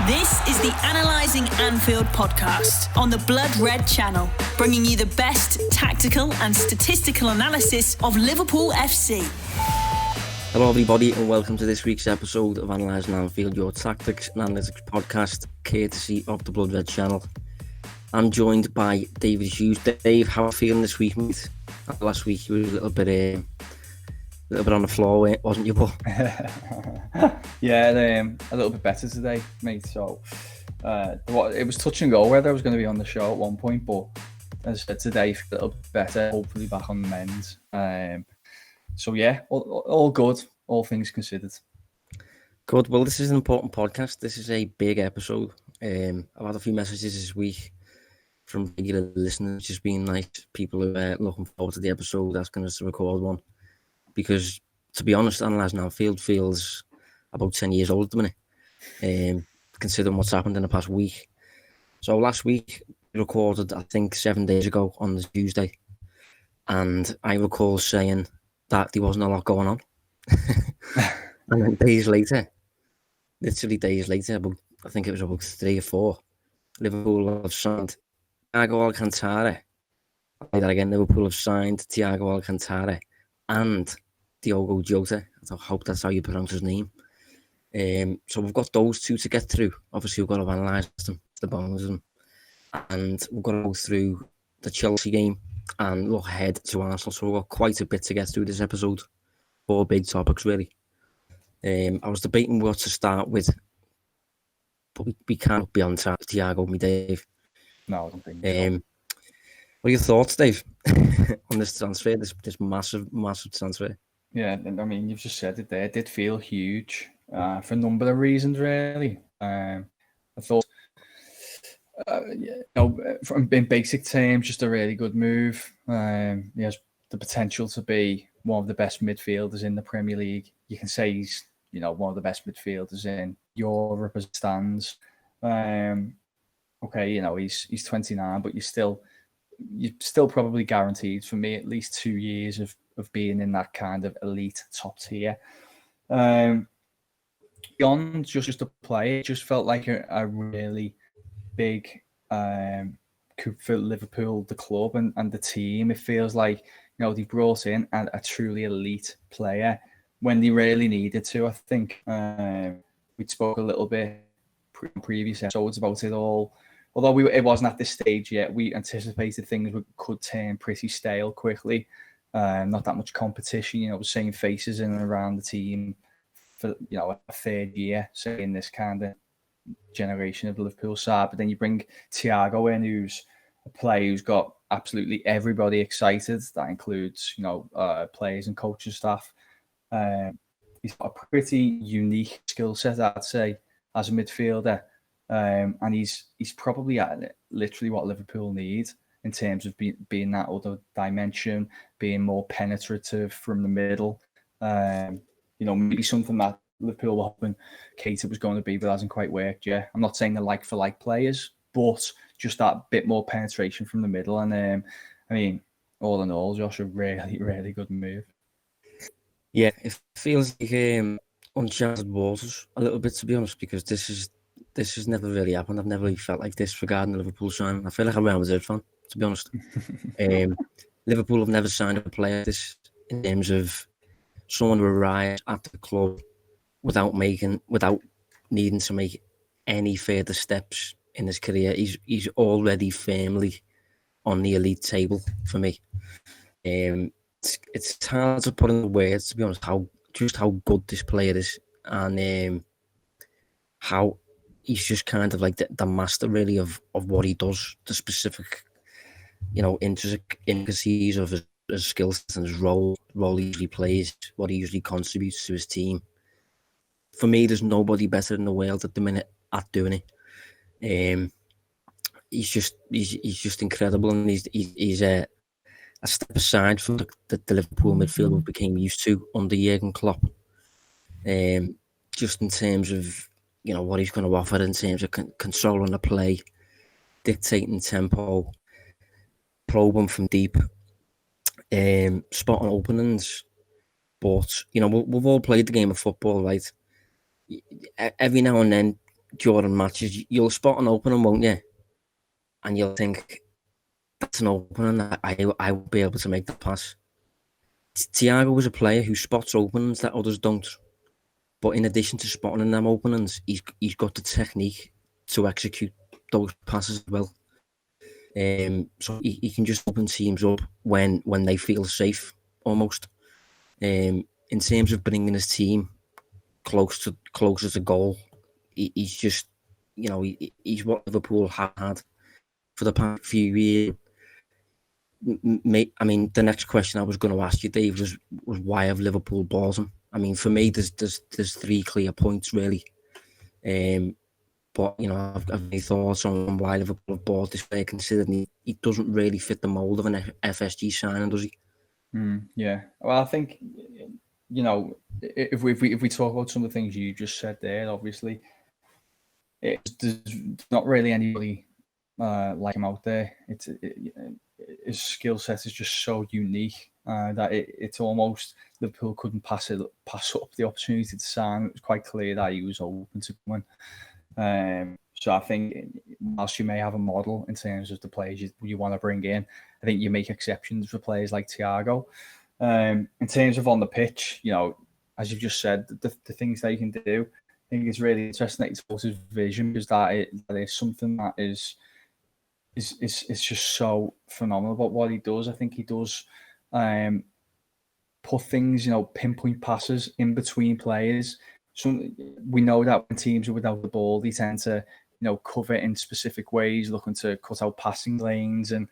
This is the Analysing Anfield podcast on the Blood Red channel, bringing you the best tactical and statistical analysis of Liverpool FC. Hello everybody and welcome to this week's episode of Analysing Anfield, your tactics and analytics podcast, courtesy of the Blood Red channel. I'm joined by David Hughes. Dave, how are you feeling this week, mate? Last week you were a little bit on the floor, wasn't you, Paul? Yeah, a little bit better today, mate. So it was touch and go whether I was going to be on the show at one point, but as I said today, a little bit better. Hopefully back on the mend. So yeah, all good, all things considered. Good. Well, this is an important podcast. This is a big episode. I've had a few messages this week from regular listeners, just being nice. People who are looking forward to the episode, asking us to record one. Because, to be honest, Analysing Anfield feels about 10 years old at the minute, considering what's happened in the past week. So last week, we recorded, I think, 7 days ago on the Tuesday. And I recall saying that there wasn't a lot going on. And then days later, literally days later, I think it was about 3 or 4, Liverpool have signed Thiago Alcantara. I'll say that again, Liverpool have signed Thiago Alcantara and Diogo Jota. I hope that's how you pronounce his name. So we've got those two to get through. Obviously, we've got to analyse them, the bones of them. And we've got to go through the Chelsea game and look ahead to Arsenal. So we've got quite a bit to get through this episode. 4 big topics, really. I was debating what to start with, but we can't be on Thiago, me, Dave. No, I don't think so. What are your thoughts, Dave, on this transfer, this massive transfer? Yeah, I mean, you've just said it there. It did feel huge for a number of reasons, really. I thought, in basic terms, just a really good move. He has the potential to be one of the best midfielders in the Premier League. You can say he's, one of the best midfielders in Europe as it stands. He's 29, but you're still probably guaranteed, for me, at least 2 years of being in that kind of elite top tier. Beyond just a play, it just felt like a really big coup for Liverpool, the club and the team. It feels like, they brought in a truly elite player when they really needed to, I think. We spoke a little bit in previous episodes about it all. Although it wasn't at this stage yet, we anticipated things could turn pretty stale quickly. Not that much competition, the same faces in and around the team for, a third year, say, in this kind of generation of the Liverpool side. But then you bring Thiago in, who's a player who's got absolutely everybody excited. That includes, players and coaching staff. He's got a pretty unique skill set, I'd say, as a midfielder. And he's probably at literally what Liverpool need in terms of being that other dimension, being more penetrative from the middle. Maybe something that Liverpool were hoping Keita was going to be, but hasn't quite worked yet. I'm not saying they're like-for-like players, but just that bit more penetration from the middle. And all in all, Josh, a really, really good move. Yeah, it feels like uncharted waters a little bit, to be honest, because this has never really happened. I've never really felt like this regarding the Liverpool signing. I feel like I'm a Real Madrid fan, to be honest. Liverpool have never signed a player like this in terms of someone who arrives at the club without needing to make any further steps in his career. He's already firmly on the elite table for me. It's hard to put in words, to be honest, how good this player is, and how he's just kind of like the master, really, of what he does, the specific, intricacies of his skill set and his role he usually plays, what he usually contributes to his team. For me, there's nobody better in the world at the minute at doing it. He's just incredible, and he's a step aside from the Liverpool midfield we became used to under Jurgen Klopp. Just in terms of what he's going to offer in terms of controlling the play, dictating tempo, probing from deep, spotting openings. But we've all played the game of football, right? Every now and then during matches, you'll spot an opening, won't you? And you'll think, that's an opening, I will be able to make the pass. Thiago was a player who spots openings that others don't. But in addition to spotting them openings, he's got the technique to execute those passes as well. So he can just open teams up when they feel safe, almost. In terms of bringing his team closer to goal, he's just, he's what Liverpool have had for the past few years. I mean, the next question I was going to ask you, Dave, was why have Liverpool bought him? I mean, for me, there's 3 clear points really. But I've any thoughts on why Liverpool have bought this player, considering he doesn't really fit the mould of an FSG signing, does he? Yeah. Well, I think if we talk about some of the things you just said there, obviously, there's not really anybody like him out there. His skill set is just so unique that it's almost Liverpool couldn't pass up the opportunity to sign. It was quite clear that he was open to going. So I think whilst you may have a model in terms of the players you want to bring in, I think you make exceptions for players like Thiago. In terms of on the pitch, as you've just said, the things they can do, I think it's really interesting that he talks his vision, because that is something that is just so phenomenal about what he does. I think he does put things, pinpoint passes in between players. So we know that when teams are without the ball, they tend to, cover in specific ways, looking to cut out passing lanes, and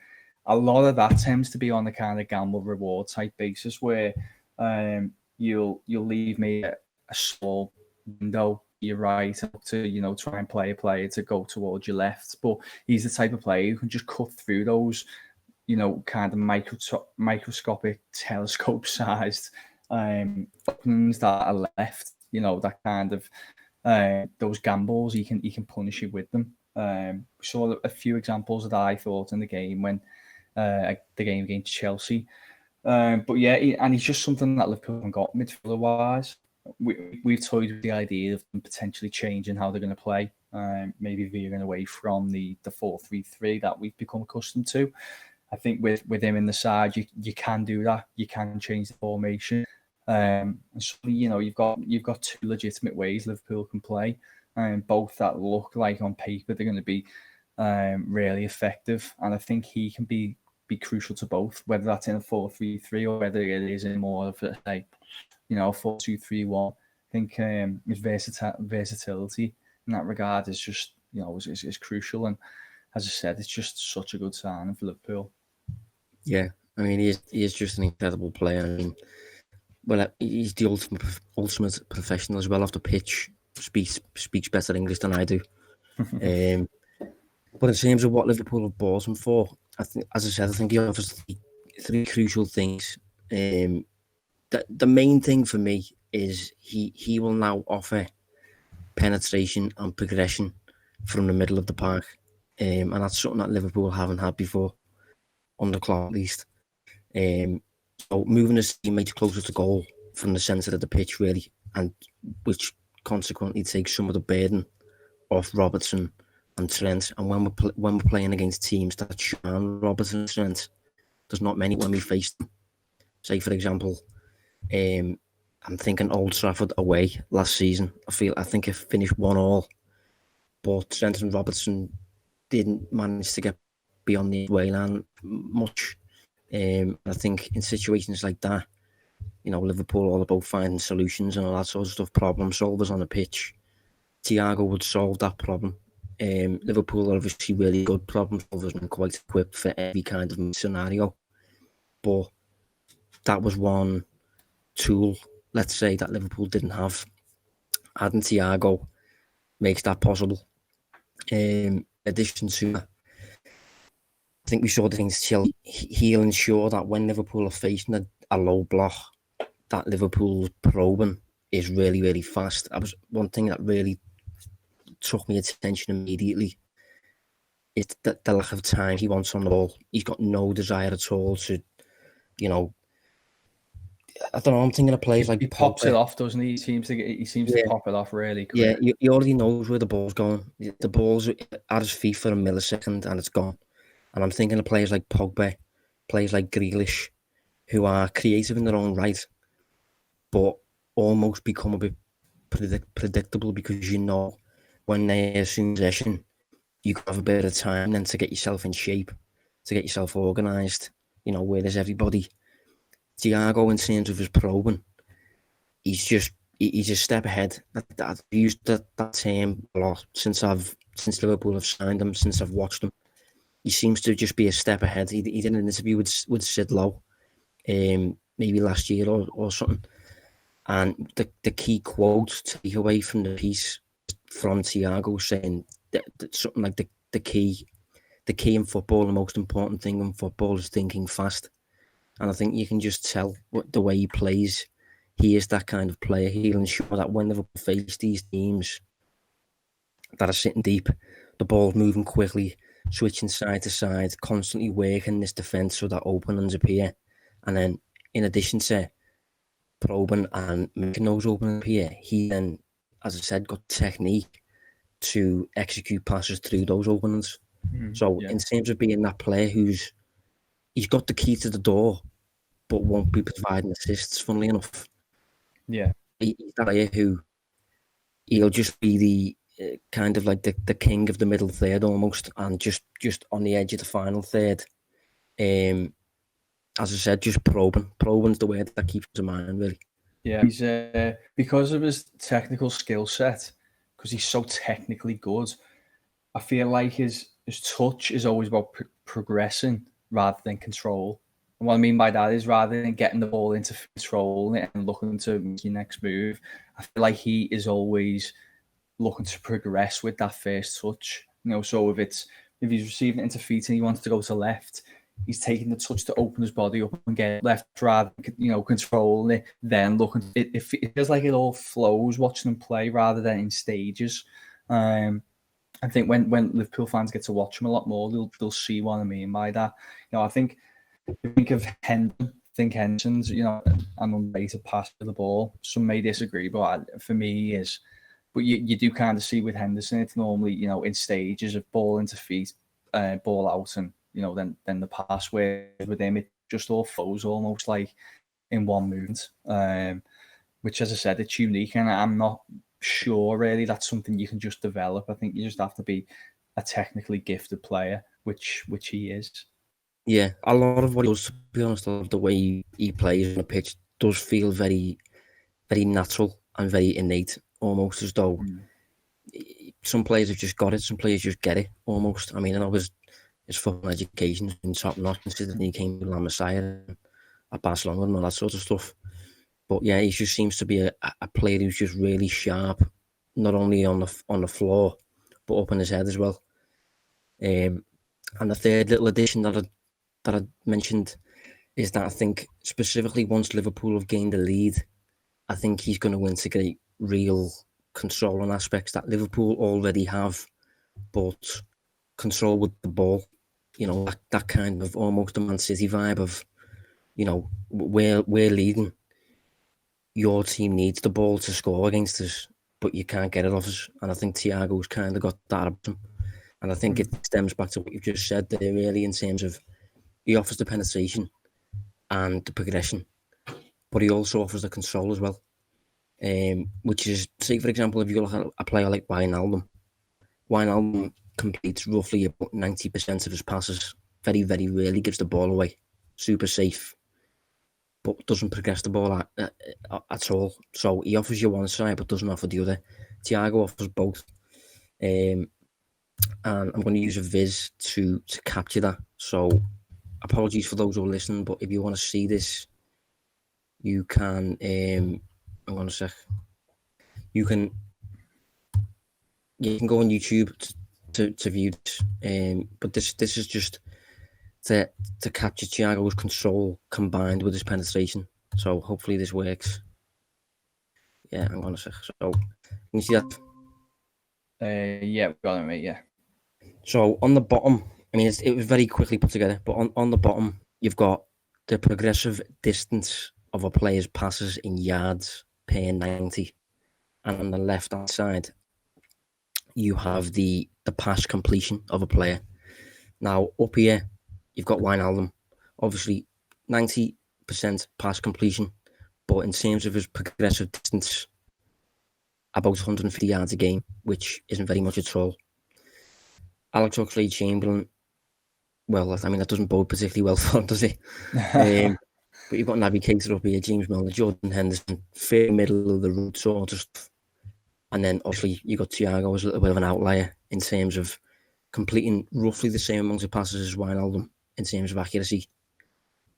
a lot of that tends to be on the kind of gamble reward type basis, where you'll leave me a small window to your right to try and play a player to go towards your left. But he's the type of player who can just cut through those, kind of microscopic telescope-sized openings that are left. That kind of those gambles, he can punish you with them. We saw a few examples of that, I thought, in the game when the game against Chelsea. But yeah, he's just something that Liverpool haven't got midfielder-wise. We've toyed with the idea of them potentially changing how they're going to play, maybe veering away from the 4-3-3 that we've become accustomed to. I think with him in the side, you can do that. You can change the formation. And so, you've got 2 legitimate ways Liverpool can play, both that look like on paper they're going to be really effective. And I think he can be crucial to both, whether that's in a 4-3-3 or whether it is in more of a 4-2-3-1. I think his versatility in that regard is just is crucial. And as I said, it's just such a good signing for Liverpool. Yeah, I mean, he is just an incredible player. I mean, well, he's the ultimate professional as well off the pitch. Speaks better English than I do. But in terms of what Liverpool have bought him for, I think, as I said, I think he offers 3 crucial things. The main thing for me is he will now offer penetration and progression from the middle of the park, and that's something that Liverpool haven't had before, under Klopp at least. So moving his teammates closer to goal from the centre of the pitch, really, and which consequently takes some of the burden off Robertson and Trent. And when we're playing against teams that shun Robertson and Trent, there's not many when we face them. Say, for example, I'm thinking Old Trafford away last season. I think it finished 1-1, but Trent and Robertson didn't manage to get beyond the away line much. I think in situations like that, Liverpool are all about finding solutions and all that sort of stuff, problem solvers on the pitch. Thiago would solve that problem. Liverpool are obviously really good problem solvers and quite equipped for every kind of scenario. But that was one tool, let's say, that Liverpool didn't have. Adding Thiago makes that possible. In addition to that, I think we saw the things he'll ensure that when Liverpool are facing a low block, that Liverpool's probing is really, really fast. That was one thing that really took me attention immediately. It's the lack of time he wants on the ball. He's got no desire at all to, I don't know. I'm thinking of players like he pops it off, doesn't he? He seems to pop it off really quick. Yeah, he already knows where the ball's going. The ball's at his feet for a millisecond and it's gone. And I'm thinking of players like Pogba, players like Grealish, who are creative in their own right, but almost become a bit predictable because you know when they assume possession, you have a bit of time then to get yourself in shape, to get yourself organised. You know, whereas everybody, Thiago, in terms of his probing, he's a step ahead. I've used that term a lot since Liverpool have signed him, since I've watched him. He seems to just be a step ahead. He did an interview with Sid Lowe, maybe last year or something. And the key quote to take away from the piece from Thiago saying that something like the key in football, the most important thing in football is thinking fast. And I think you can just tell the way he plays. He is that kind of player. He'll ensure that when Liverpool face these teams that are sitting deep, the ball's moving quickly, switching side to side, constantly working this defence so that openings appear. And then, in addition to probing and making those openings appear, he then, as I said, got technique to execute passes through those openings. In terms of being that player he's got the key to the door, but won't be providing assists, funnily enough. Yeah. He's that player who he'll just be the kind of like the king of the middle third almost, and just on the edge of the final third. As I said, just probing. Probing's the word that keeps in mind, really. Yeah, he's because of his technical skill set, because he's so technically good. I feel like his touch is always about progressing rather than control. And what I mean by that is rather than getting the ball into control and looking to make your next move, I feel like he is always looking to progress with that first touch. You know, so if he's receiving it into feet and he wants to go to left, he's taking the touch to open his body up and get left rather than, controlling it, then looking. It feels like it all flows watching him play rather than in stages. I think when Liverpool fans get to watch him a lot more, they'll see what I mean by that. I think of Henderson's, an underrated pass for the ball. Some may disagree, but for me, he is. But you do kind of see with Henderson, it's normally, in stages of ball into feet, ball out, and, then the pass, where with him, it just all flows almost like in one movement, which, as I said, it's unique, and I'm not sure really that's something you can just develop. I think you just have to be a technically gifted player, which he is. Yeah, a lot of what he does, to be honest, the way he plays on the pitch does feel very, very natural and very innate, almost as though some players have just got it, some players just get it, almost. I mean, I know his football education has been top-notch, considering he came to La Masia at Barcelona and all that sort of stuff. But yeah, he just seems to be a player who's just really sharp, not only on the floor, but up in his head as well. And the third little addition that I mentioned is that I think specifically once Liverpool have gained the lead, I think he's going to integrate real controlling aspects that Liverpool already have, but control with the ball. That kind of almost a Man City vibe of, we're leading. Your team needs the ball to score against us, but you can't get it off us. And I think Thiago's kind of got that up him. And I think it stems back to what you've just said there, really, in terms of he offers the penetration and the progression, but he also offers the control as well. Which is, say, for example, if you look at a player like Wijnaldum completes roughly about 90% of his passes. Very, very rarely gives the ball away. Super safe, but doesn't progress the ball at all. So he offers you one side, but doesn't offer the other. Thiago offers both. And I'm going to use a viz to capture that. So apologies for those who are listening, but if you want to see this, you can. Hang on a sec. You can go on YouTube to view this. But this is just to capture Thiago's control combined with his penetration. So hopefully this works. Yeah, hang on a sec. So can you see that? Yeah, we've got it, mate. Yeah. So on the bottom, I mean, it was very quickly put together, but on the bottom, you've got the progressive distance of a player's passes in yards per 90. And on the left-hand side, you have the pass completion of a player. Now, up here, you've got Wijnaldum. Obviously, 90% pass completion, but in terms of his progressive distance, about 150 yards a game, which isn't very much at all. Alex Oxlade-Chamberlain, well, I mean, that doesn't bode particularly well for him, does it? But you've got Navigator up here, James Milner, Jordan Henderson, fair middle of the road sort of stuff. And then, obviously, you've got Thiago as a little bit of an outlier in terms of completing roughly the same amount of passes as Wijnaldum in terms of accuracy,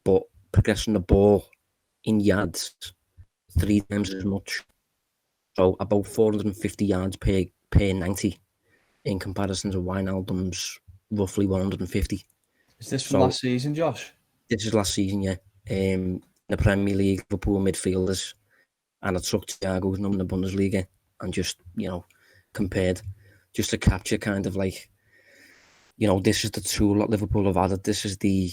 but progressing the ball in yards 3 times as much. So about 450 yards per 90 in comparison to Wijnaldum's roughly 150. Is this from last season, Josh? This is last season, yeah. In the Premier League, Liverpool midfielders, and I took Thiago's number in the Bundesliga and just, compared just to capture kind of like, this is the tool that Liverpool have added. This is the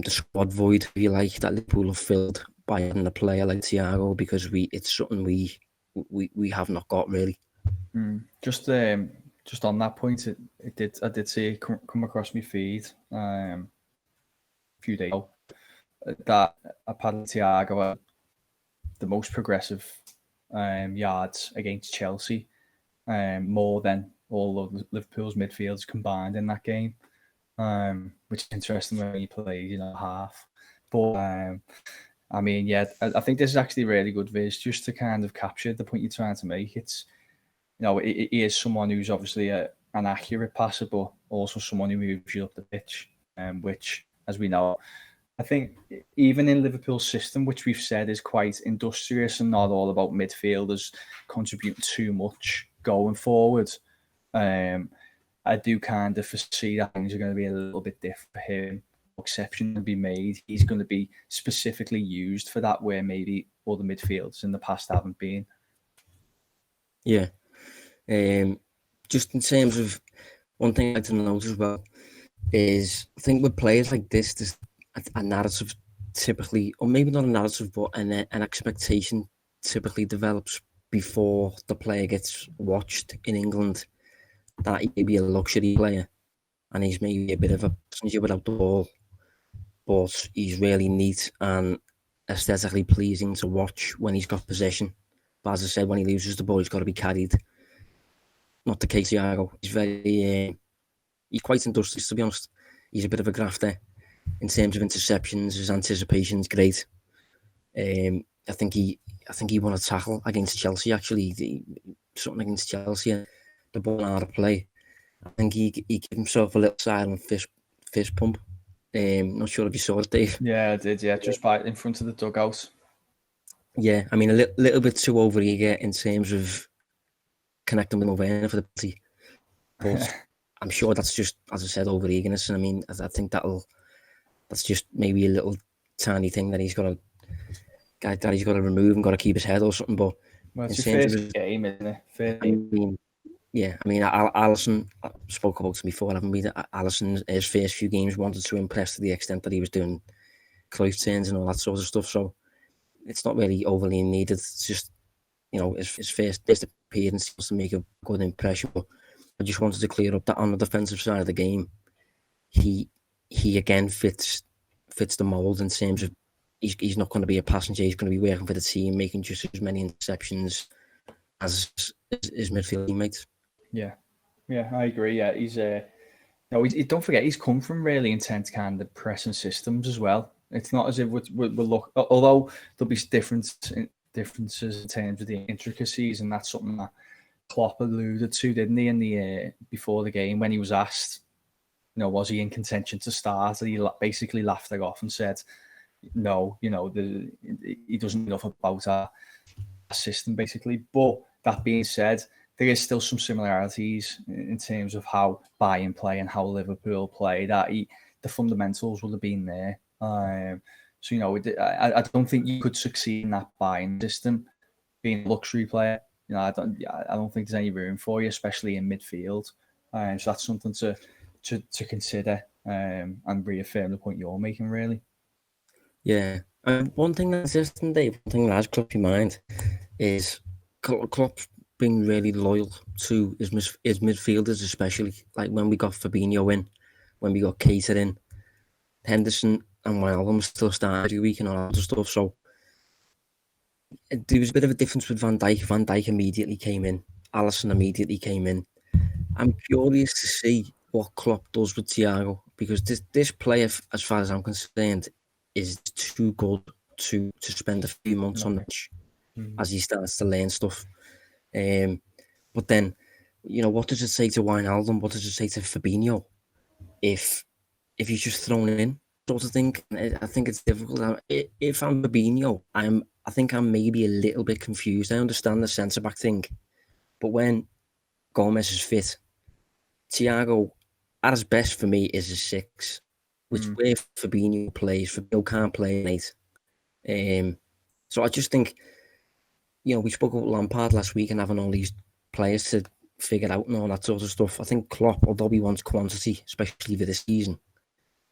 squad void, if you like, that Liverpool have filled by adding a player like Thiago, because it's something we have not got really. Just on that point, I did see it come across my feed a few days ago that apparently Thiago had the most progressive yards against Chelsea, more than all of Liverpool's midfielders combined in that game, which is interesting when he played, half. But I mean, yeah, I think this is actually really good, Viz, just to kind of capture the point you're trying to make. It's, he is someone who's obviously an accurate passer, but also someone who moves you up the pitch, which, as we know, I think even in Liverpool's system, which we've said is quite industrious and not all about midfielders contributing too much going forward, I do kind of foresee that things are going to be a little bit different for him. Exception to be made. He's going to be specifically used for that, where maybe other midfielders in the past haven't been. Yeah. Just in terms of one thing I'd like to note as well is, I think with players like this, there's a narrative typically, or maybe not a narrative, but an expectation typically develops before the player gets watched in England, that he may be a luxury player and he's maybe a bit of a passenger without the ball, but he's really neat and aesthetically pleasing to watch when he's got possession. But as I said, when he loses the ball, he's got to be carried. Not the case, Thiago. He's quite industrious, to be honest. He's a bit of a grafter in terms of interceptions. His anticipation's great. I think he won a tackle against Chelsea, actually. Something against Chelsea. The ball out of play. I think he gave himself a little silent fist pump. Not sure if you saw it, Dave. Yeah, I did, yeah. Just by in front of the dugout. Yeah, I mean, a little bit too overeager in terms of connecting with Werner for the penalty. But I'm sure that's just, as I said, overeagerness. And I mean, I think that's just maybe a little tiny thing that he's got to remove and got to keep his head or something. But well, it's your first game, isn't it? Alisson, I spoke about it before, haven't we? Alisson, his first few games, wanted to impress to the extent that he was doing Cruyff turns and all that sort of stuff. So it's not really overly needed. It's just, his first appearance was to make a good impression. But I just wanted to clear up that on the defensive side of the game, he again fits the mould in terms of he's not going to be a passenger. He's going to be working for the team, making just as many interceptions as his midfield teammates. Yeah, I agree. Yeah, he's don't forget, he's come from really intense kind of pressing systems as well. It's not as if we're look, although there'll be differences in terms of the intricacies, and that's something that Klopp alluded to, didn't he, in the before the game when he was asked, was he in contention to start? And he basically laughed it off and said, no, he doesn't know enough about our system, basically. But that being said, there is still some similarities in terms of how Bayern play and how Liverpool play, that the fundamentals would have been there. So, I don't think you could succeed in that Bayern system being a luxury player. I don't think there's any room for you, especially in midfield. So that's something to consider and reaffirm the point you're making, really. Yeah, One thing that's interesting, Dave, one thing that has crossed my mind is Klopp's been really loyal to his midfielders, especially like when we got Fabinho in, when we got Keita in, Henderson and Wijnaldum still started every week and all that stuff. So there was a bit of a difference with Van Dijk. Van Dijk immediately came in. Alisson immediately came in. I'm curious to see what Klopp does with Thiago, because this player, as far as I'm concerned, is too good to spend a few months on the pitch as he starts to learn stuff. But then, what does it say to Wijnaldum? What does it say to Fabinho if he's just thrown in, sort of thing? I think it's difficult. If I'm Fabinho, I think I'm maybe a little bit confused. I understand the centre-back thing, but when Gomez is fit, Thiago, at his best for me, is a 6, which where Fabinho plays. Fabinho can't play an 8. So I just think, we spoke about Lampard last week and having all these players to figure out and all that sort of stuff. I think Klopp, although he wants quantity, especially for this season,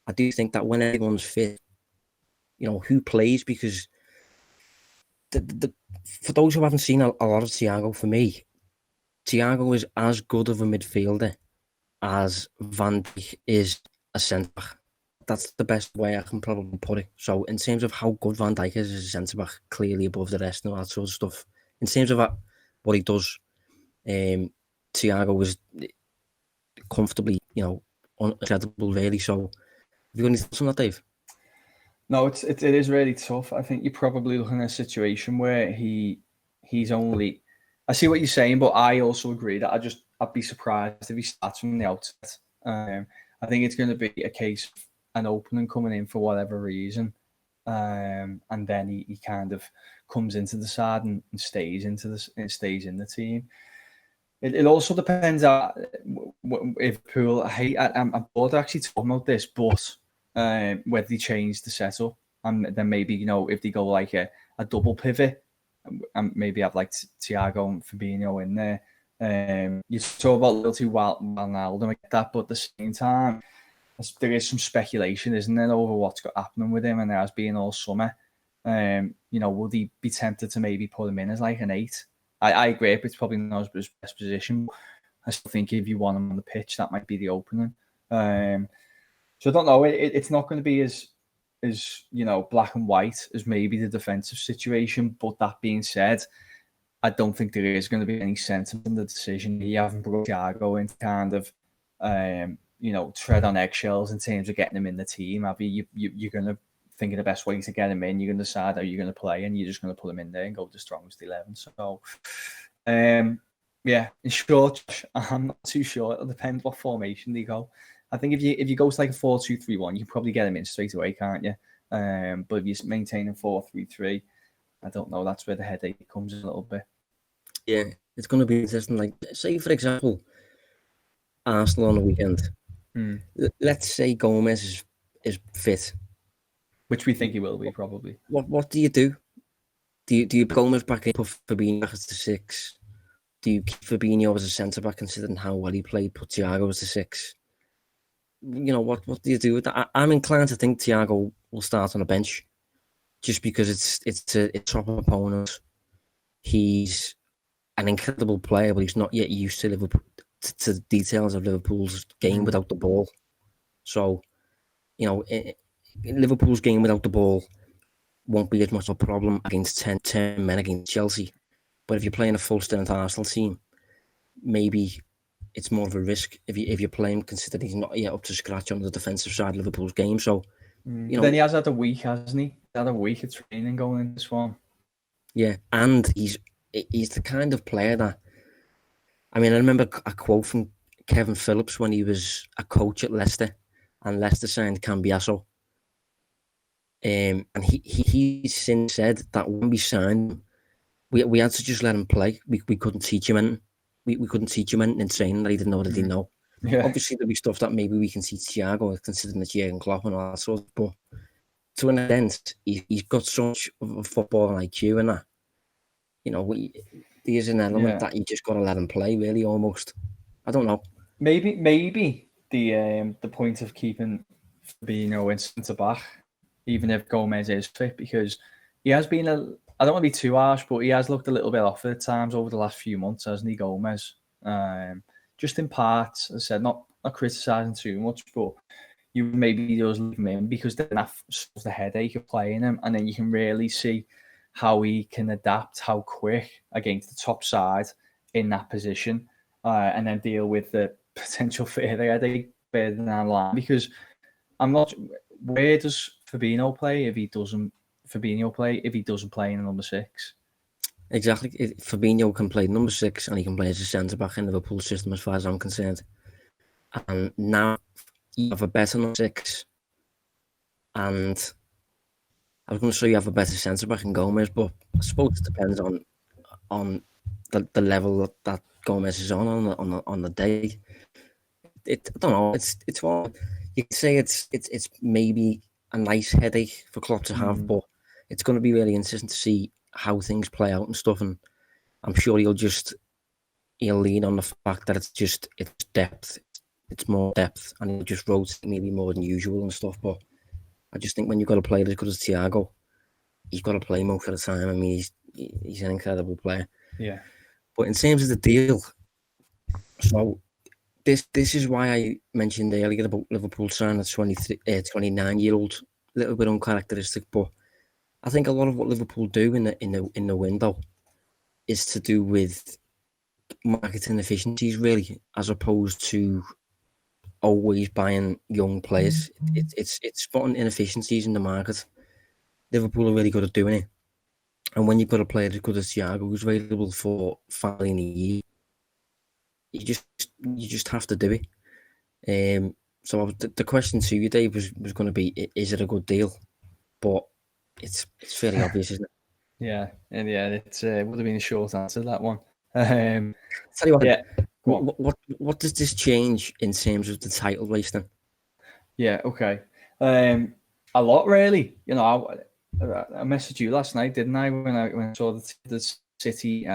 I do think that when everyone's fit, who plays, because for those who haven't seen a lot of Thiago, for me, Thiago is as good of a midfielder as Van Dijk is a centre-back. That's the best way I can probably put it. So in terms of how good Van Dijk is as a centre-back, clearly above the rest and all that sort of stuff. In terms of what he does, Thiago is comfortably, incredible, really. So have you got any thoughts on that, Dave? No, it is really tough. I think you're probably looking at a situation where he's only... I see what you're saying, but I also agree that I'd be surprised if he starts from the outset. I think it's going to be a case of an opening coming in for whatever reason, and then he kind of comes into the side and stays in the team. It also depends on if Liverpool. I'm bored actually talking about this, but whether they change the setup, and then maybe if they go like a double pivot, and maybe have like Thiago and Fabinho in there. You talk about loyalty Wijnaldum, I get that, but at the same time, there is some speculation, isn't there, over what's happening with him, and there has been all summer. Would he be tempted to maybe put him in as like an 8? I agree, it's probably not his best position. I still think if you want him on the pitch, that might be the opening. So I don't know. It's not going to be as black and white as maybe the defensive situation. But that being said, I don't think there is going to be any sentiment in the decision. You haven't brought Thiago in to kind of, tread on eggshells in terms of getting him in the team. You're going to think of the best way to get him in. You're going to decide how you're going to play, and you're just going to put him in there and go with the strongest 11. So, in short, I'm not too sure. It'll depend what formation they go. I think if you go to like a 4-2-3-1, you can probably get him in straight away, can't you? But if you're maintaining 4-3-3, I don't know. That's where the headache comes a little bit. Yeah, it's going to be interesting. Like, say, for example, Arsenal on the weekend. Let's say Gomez is fit. Which we think he will be, probably. What do you do? Do you put Gomez back in, put Fabinho back as the 6? Do you keep Fabinho as a centre-back, considering how well he played, put Thiago as the 6? What do you do with that? I'm inclined to think Thiago will start on the bench, just because it's a top opponent. He's an incredible player, but he's not yet used to the details of Liverpool's game without the ball. So, Liverpool's game without the ball won't be as much of a problem against 10 men against Chelsea. But if you're playing a full-strength Arsenal team, maybe it's more of a risk if you're playing, considering he's not yet up to scratch on the defensive side of Liverpool's game. So, then he has had a week, hasn't he? He's had a week of training going into this one. Yeah, and he's the kind of player that, I remember a quote from Kevin Phillips when he was a coach at Leicester, and Leicester signed Cambiasso. And he since said that when we signed him, we had to just let him play. We couldn't teach him anything. We couldn't teach him anything in training that he didn't know that he didn't know. Yeah. Obviously, there'll be stuff that maybe we can teach Thiago, considering it's Jurgen Klopp and all that sort of. But to an extent, he's got so much of a football IQ and that. There's an element that you just got to let him play, really, almost. I don't know. Maybe the point of keeping Fabinho in centre back even if Gomez is fit, because he has been I don't want to be too harsh, but he has looked a little bit off at times over the last few months, hasn't he, Gomez? Just in parts, as I said, not criticising too much, but you maybe just leave him in because then that solves the headache of playing him, and then you can really see how he can adapt, how quick against the top side in that position, and then deal with the potential further headache further down the line. Because I'm not. Where does Fabinho play if he doesn't? If he doesn't play in number 6? Exactly. Fabinho can play number 6 and he can play as a centre back in Liverpool's system, as far as I'm concerned. And now you have a better number 6, and I was going to say you have a better centre back in Gomez, but I suppose it depends on the level that Gomez is on the day. I don't know. It's one you can say it's maybe a nice headache for Klopp to have, but it's going to be really interesting to see how things play out and stuff. And I'm sure he'll lean on the fact that it's depth, it's more depth, and he'll just rotate maybe more than usual and stuff. But I just think when you've got a player as good as Thiago, he's got to play most of the time. I mean, he's an incredible player. Yeah. But in terms of the deal, so this is why I mentioned earlier about Liverpool signing a 29-year-old, a little bit uncharacteristic, but I think a lot of what Liverpool do in the window is to do with marketing efficiencies, really, as opposed to always buying young players. It's spotting inefficiencies in the market. Liverpool are really good at doing it, and when you've got a player as good as Thiago who's available for $5 million a year, you just have to do it. So the question to you, Dave, was going to be: is it a good deal? But it's fairly obvious, isn't it? Yeah, and it would have been a short answer, that one. Tell you what, yeah. What does this change in terms of the title race then? Yeah, okay. A lot, really. You know, I messaged you last night, didn't I? When I saw the City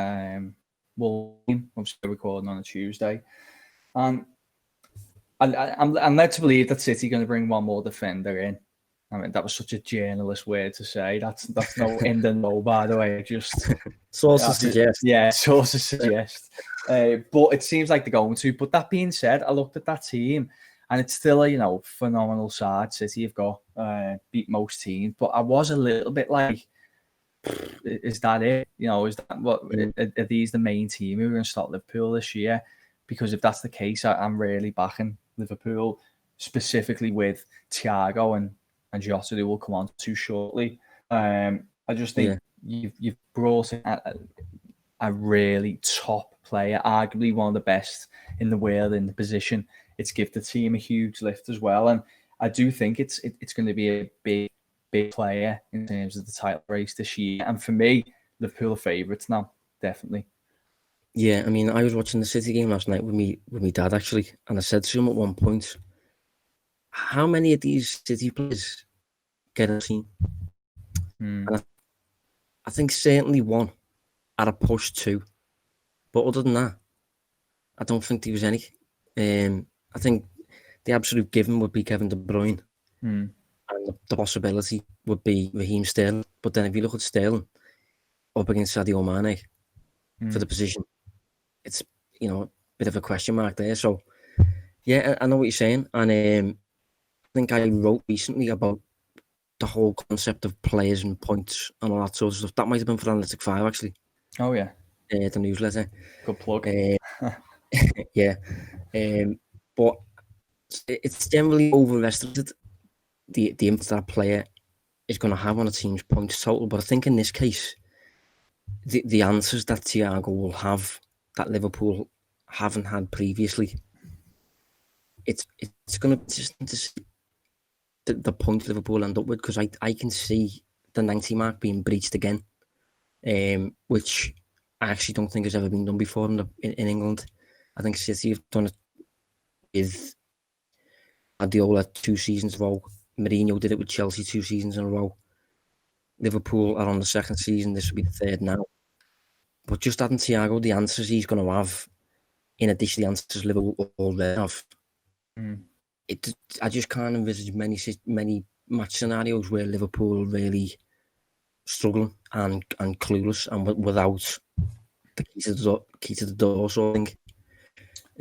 Wolves, I'm still recording on a Tuesday, and I'm led to believe that City are going to bring one more defender in. I mean, that was such a journalist word to say. That's no in the know, by the way. Just sources suggest. Yeah, sources suggest. But it seems like they're going to. But that being said, I looked at that team, and it's still a phenomenal side. City have got beat most teams, but I was a little bit like, is that it? Is that what? Are these the main team who are going to stop Liverpool this year? Because if that's the case, I'm really backing Liverpool, specifically with Thiago and Jota, who will come on to shortly. I just think you've brought in a really top player, arguably one of the best in the world in the position. It's give the team a huge lift as well, and I do think it's going to be a big player in terms of the title race this year. And for me, Liverpool are favourites now, definitely. Yeah, I mean, I was watching the City game last night with me dad actually, and I said to him at one point, how many of these City players get a team? And I think certainly one, at a push 2. But other than that, I don't think there was any. I think the absolute given would be Kevin De Bruyne. And the possibility would be Raheem Sterling. But then if you look at Sterling up against Sadio Mane for the position, it's, a bit of a question mark there. So, yeah, I know what you're saying. And I think I wrote recently about the whole concept of players and points and all that sort of stuff. That might have been for Analytic 5, actually. Oh, yeah. The newsletter. Good plug. Yeah. But it's generally overestimated the impact that player is going to have on a team's points total. But I think in this case, the answers that Thiago will have that Liverpool haven't had previously, it's going to be interesting to see the point Liverpool end up with, because I can see the 90 mark being breached again, which I actually don't think has ever been done before in England. I think City have done it with Guardiola 2 seasons in a row. Mourinho did it with Chelsea 2 seasons in a row. Liverpool are on the 2nd season. This will be the 3rd now. But just adding Thiago, the answers he's going to have, in addition to the answers Liverpool already have, I just can't envisage many match scenarios where Liverpool really struggling and clueless and without the key to the door sort of thing.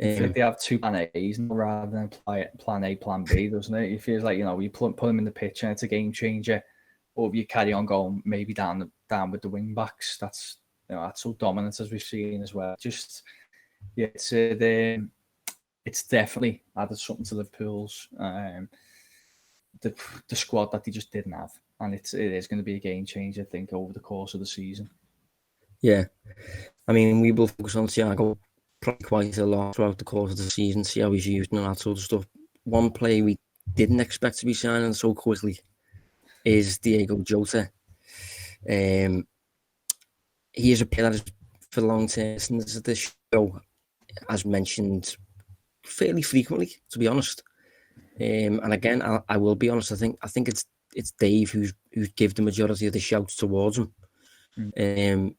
I feel like they have two plan A's rather than plan A, plan B, doesn't it? It feels like, you put them in the pitch and it's a game changer, or you carry on going maybe down with the wing backs. That's that's so dominant as we've seen as well. Just it's definitely added something to Liverpool's the squad that they just didn't have, and it is going to be a game changer, I think, over the course of the season. Yeah, I mean, we will focus on Thiago probably quite a lot throughout the course of the season, see how he's used and all that sort of stuff. One player we didn't expect to be signing so quickly is Diogo Jota. He is a player that is for long term listeners of this show, as mentioned fairly frequently, to be honest. And again, I will be honest. I think it's Dave who's give the majority of the shouts towards him.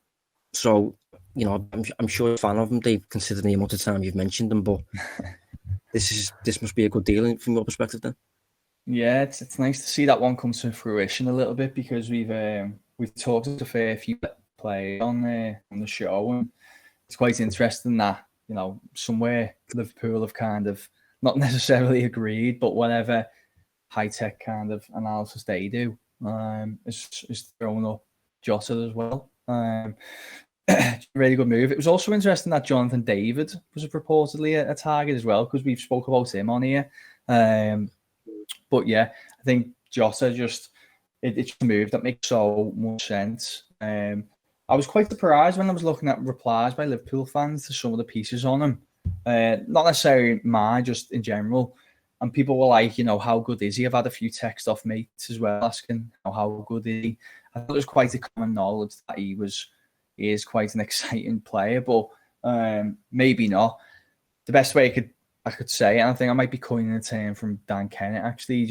So I'm sure you're a fan of him, Dave, considering the amount of time you've mentioned him. But this must be a good deal from your perspective, then. Yeah, it's nice to see that one come to fruition a little bit, because we've talked to a fair few players on the show, and it's quite interesting that somewhere Liverpool have kind of not necessarily agreed, but whatever high tech kind of analysis they do is throwing up Jota as well. Really good move. It was also interesting that Jonathan David was reportedly a target as well, because we've spoke about him on here. But yeah, I think Jota it's a move that makes so much sense. I was quite surprised when I was looking at replies by Liverpool fans to some of the pieces on him. Not necessarily mine, just in general. And people were like, how good is he? I've had a few texts off mates as well asking how good is he. I thought it was quite a common knowledge that he is quite an exciting player, but maybe not. The best way I could say, and I think I might be coining a term from Dan Kennett, actually,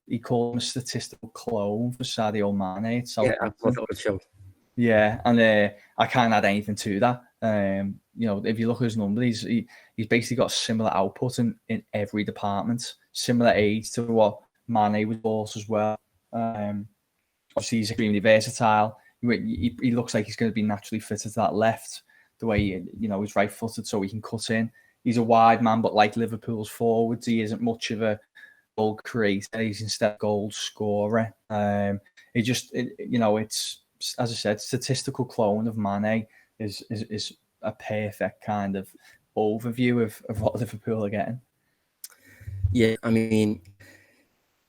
he called him a statistical clone for Sadio Mane. Yeah, I thought that would show. Yeah, and I can't add anything to that. If you look at his numbers, he's basically got similar output in every department, similar age to what Mane was as well. Obviously, he's extremely versatile. He looks like he's going to be naturally fitted to that left, the way he's right-footed, so he can cut in. He's a wide man, but like Liverpool's forwards, he isn't much of a goal creator. He's instead a goal scorer. It's, as I said, statistical clone of Mane is a perfect kind of overview of what Liverpool are getting. Yeah, I mean,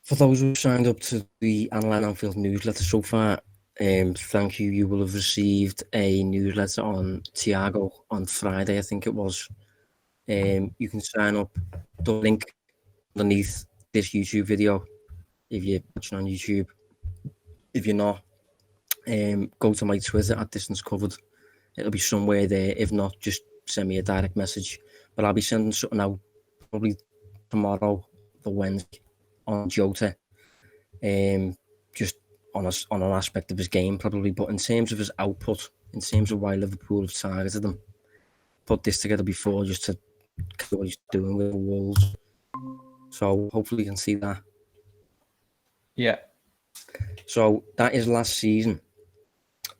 for those who signed up to the Analysing Anfield newsletter so far, thank you. You will have received a newsletter on Thiago on Friday, I think it was. You can sign up. The link underneath this YouTube video if you're watching on YouTube. If you're not, go to my Twitter at Distance Covered. It'll be somewhere there. If not, just send me a direct message. But I'll be sending something out probably tomorrow, the Wednesday, on Jota. Just on an aspect of his game, probably. But in terms of his output, in terms of why Liverpool have targeted him, put this together before just to see what he's doing with the Wolves. So hopefully you can see that. Yeah. So that is last season.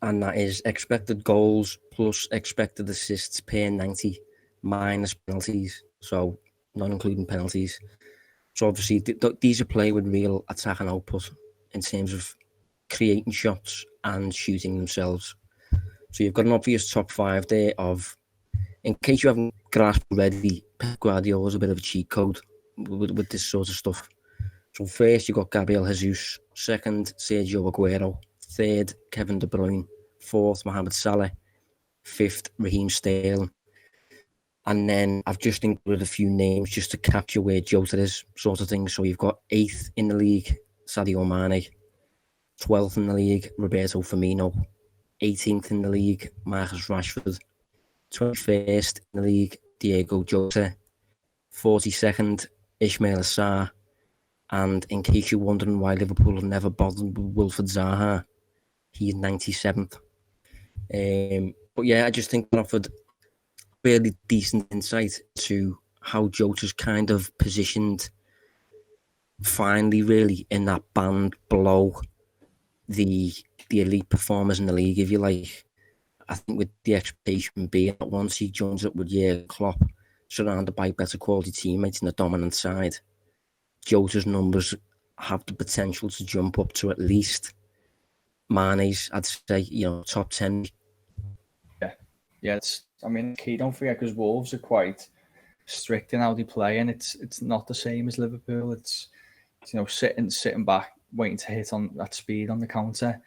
And that is expected goals plus expected assists per 90 minus penalties. So not including penalties. So obviously these are players with real attacking output in terms of creating shots and shooting themselves. So you've got an obvious top five there of, in case you haven't grasped already, Pep Guardiola's a bit of a cheat code with this sort of stuff. So first you've got Gabriel Jesus, second Sergio Aguero, third Kevin De Bruyne, fourth Mohamed Salah, fifth Raheem Sterling. And then I've just included a few names just to capture where Jota is, sort of thing. So you've got 8th in the league, Sadio Mane, 12th in the league, Roberto Firmino, 18th in the league, Marcus Rashford, 21st in the league, Diogo Jota, 42nd, Ismail Assar, and in case you're wondering why Liverpool have never bothered with Wilfried Zaha, he's 97th. But yeah, I just think that offered really decent insight to how Jota's kind of positioned finally really in that band below the elite performers in the league, if you like. I think with the expectation being that once he joins up with Jurgen Klopp, surrounded by better quality teammates in the dominant side, Jota's numbers have the potential to jump up to at least Mane's, I'd say, top 10. Yeah. I mean, key. Don't forget, because Wolves are quite strict in how they play, and it's not the same as Liverpool. It's sitting back, waiting to hit on that speed on the counter.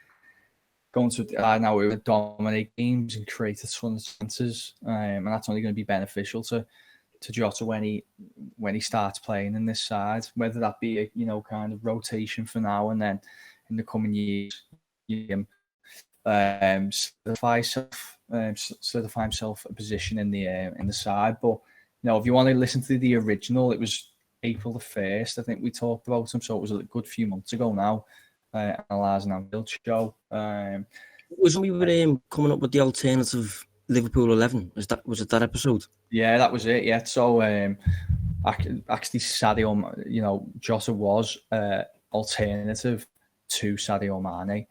Going to now we would dominate games and create a ton of chances, and that's only going to be beneficial to Jota when he starts playing in this side. Whether that be a kind of rotation for now and then in the coming years, solidify himself a position in the side. But if you want to listen to the original, it was April the 1st. I think we talked about him, so it was a good few months ago now. Analysing Anfield show. Wasn't we were coming up with the alternative Liverpool 11? Was it that episode? Yeah, that was it. Yeah, so actually Sadio, Jota was alternative to Sadio Mane,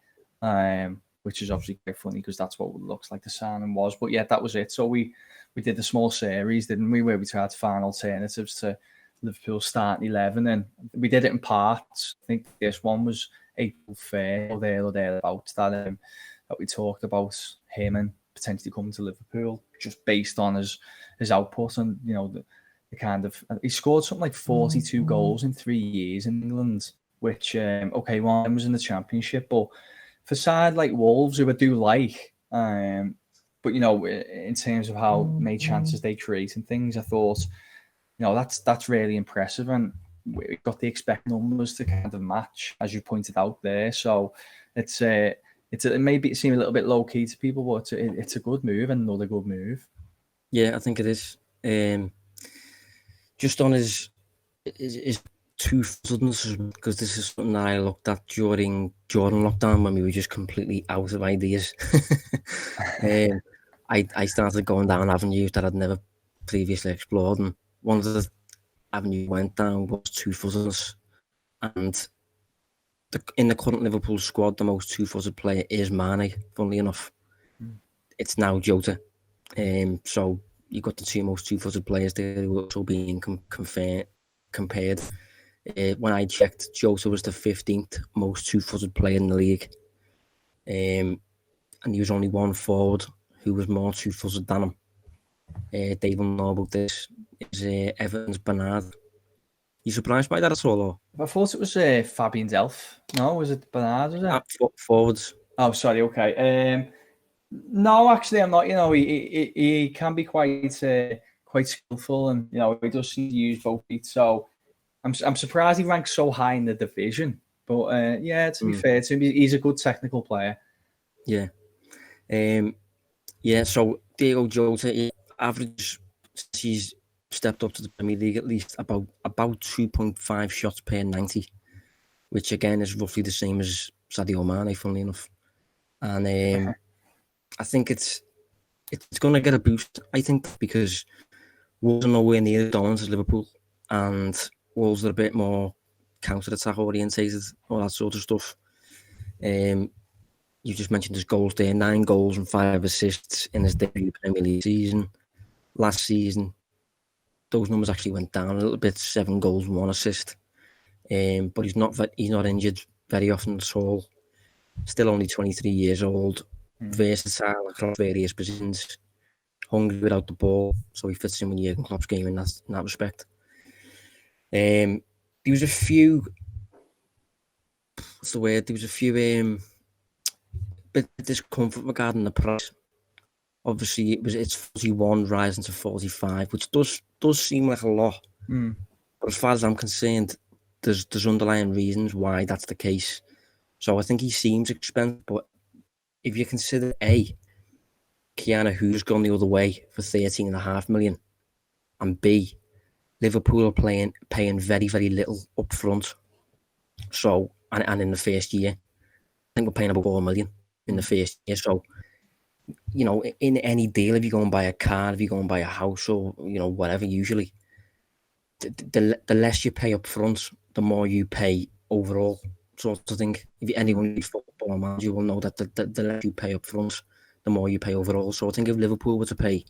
which is obviously quite funny because that's what it looks like the signing was. But yeah, that was it. So we did a small series, didn't we, where we tried to find alternatives to Liverpool's starting 11, and we did it in parts. I think this one was April 1st or thereabouts that we talked about him and potentially coming to Liverpool just based on his output and the kind of, he scored something like 42 goals in 3 years in England, which one was in the Championship, but for side like Wolves, who I do like, but in terms of how many chances they create and things, I thought that's really impressive, and we got the expected numbers to kind of match, as you pointed out there. So it maybe seem a little bit low key to people, but it's a good move and another good move. Yeah, I think it is. Just on his two-footedness, because this is something that I looked at during Jordan lockdown when we were just completely out of ideas. I started going down avenues that I'd never previously explored, and one of the avenue went down was two-footedness, and in the current Liverpool squad, the most two-footed player is Mane. Funnily enough, it's now Jota. So you've got the two most two-footed players there who are also being compared. When I checked, Jota was the 15th most two-footed player in the league, and he was only one forward who was more two-footed than him. Dave will know about this. Is Everton's Bernard. You surprised by that at all? Or? I thought it was Fabian Delph. No, was it Bernard? Was it? Forwards. Oh, sorry. Okay. No, actually, I'm not. He can be quite skillful, and he does seem to use both feet. So I'm surprised he ranks so high in the division. But to be fair to him, he's a good technical player. Yeah. So Diogo Jota, average, he's stepped up to the Premier League, at least about 2.5 shots per 90, which again is roughly the same as Sadio Mane, funnily enough. And I think it's going to get a boost, I think, because Wolves are nowhere near the dominance as Liverpool, and Wolves are a bit more counter-attack orientated, all that sort of stuff. You just mentioned his goals there, 9 goals and 5 assists in his debut Premier League season. Last season, those numbers actually went down a little bit, 7 goals and 1 assist. But he's not injured very often at all. Still only 23 years old, versatile across various positions, hungry without the ball, so he fits in with Jurgen Klopp's game in that respect. There was a few. What's the word? There was a few bit of discomfort regarding the price. Obviously, it's 41 rising to 45, which does seem like a lot. But as far as I'm concerned, there's underlying reasons why that's the case. So I think he seems expensive, but if you consider A, Keanu who's gone the other way for 13.5 million, and B, Liverpool are paying very, very little up front. So and in the first year, I think we're paying about 4 million in the first year. So, in any deal, if you go and buy a car, if you go and buy a house or, whatever, usually, the less you pay up front, the more you pay overall, sort of thing. If anyone reads football manager, you will know that the less you pay up front, the more you pay overall. So I think if Liverpool were to pay,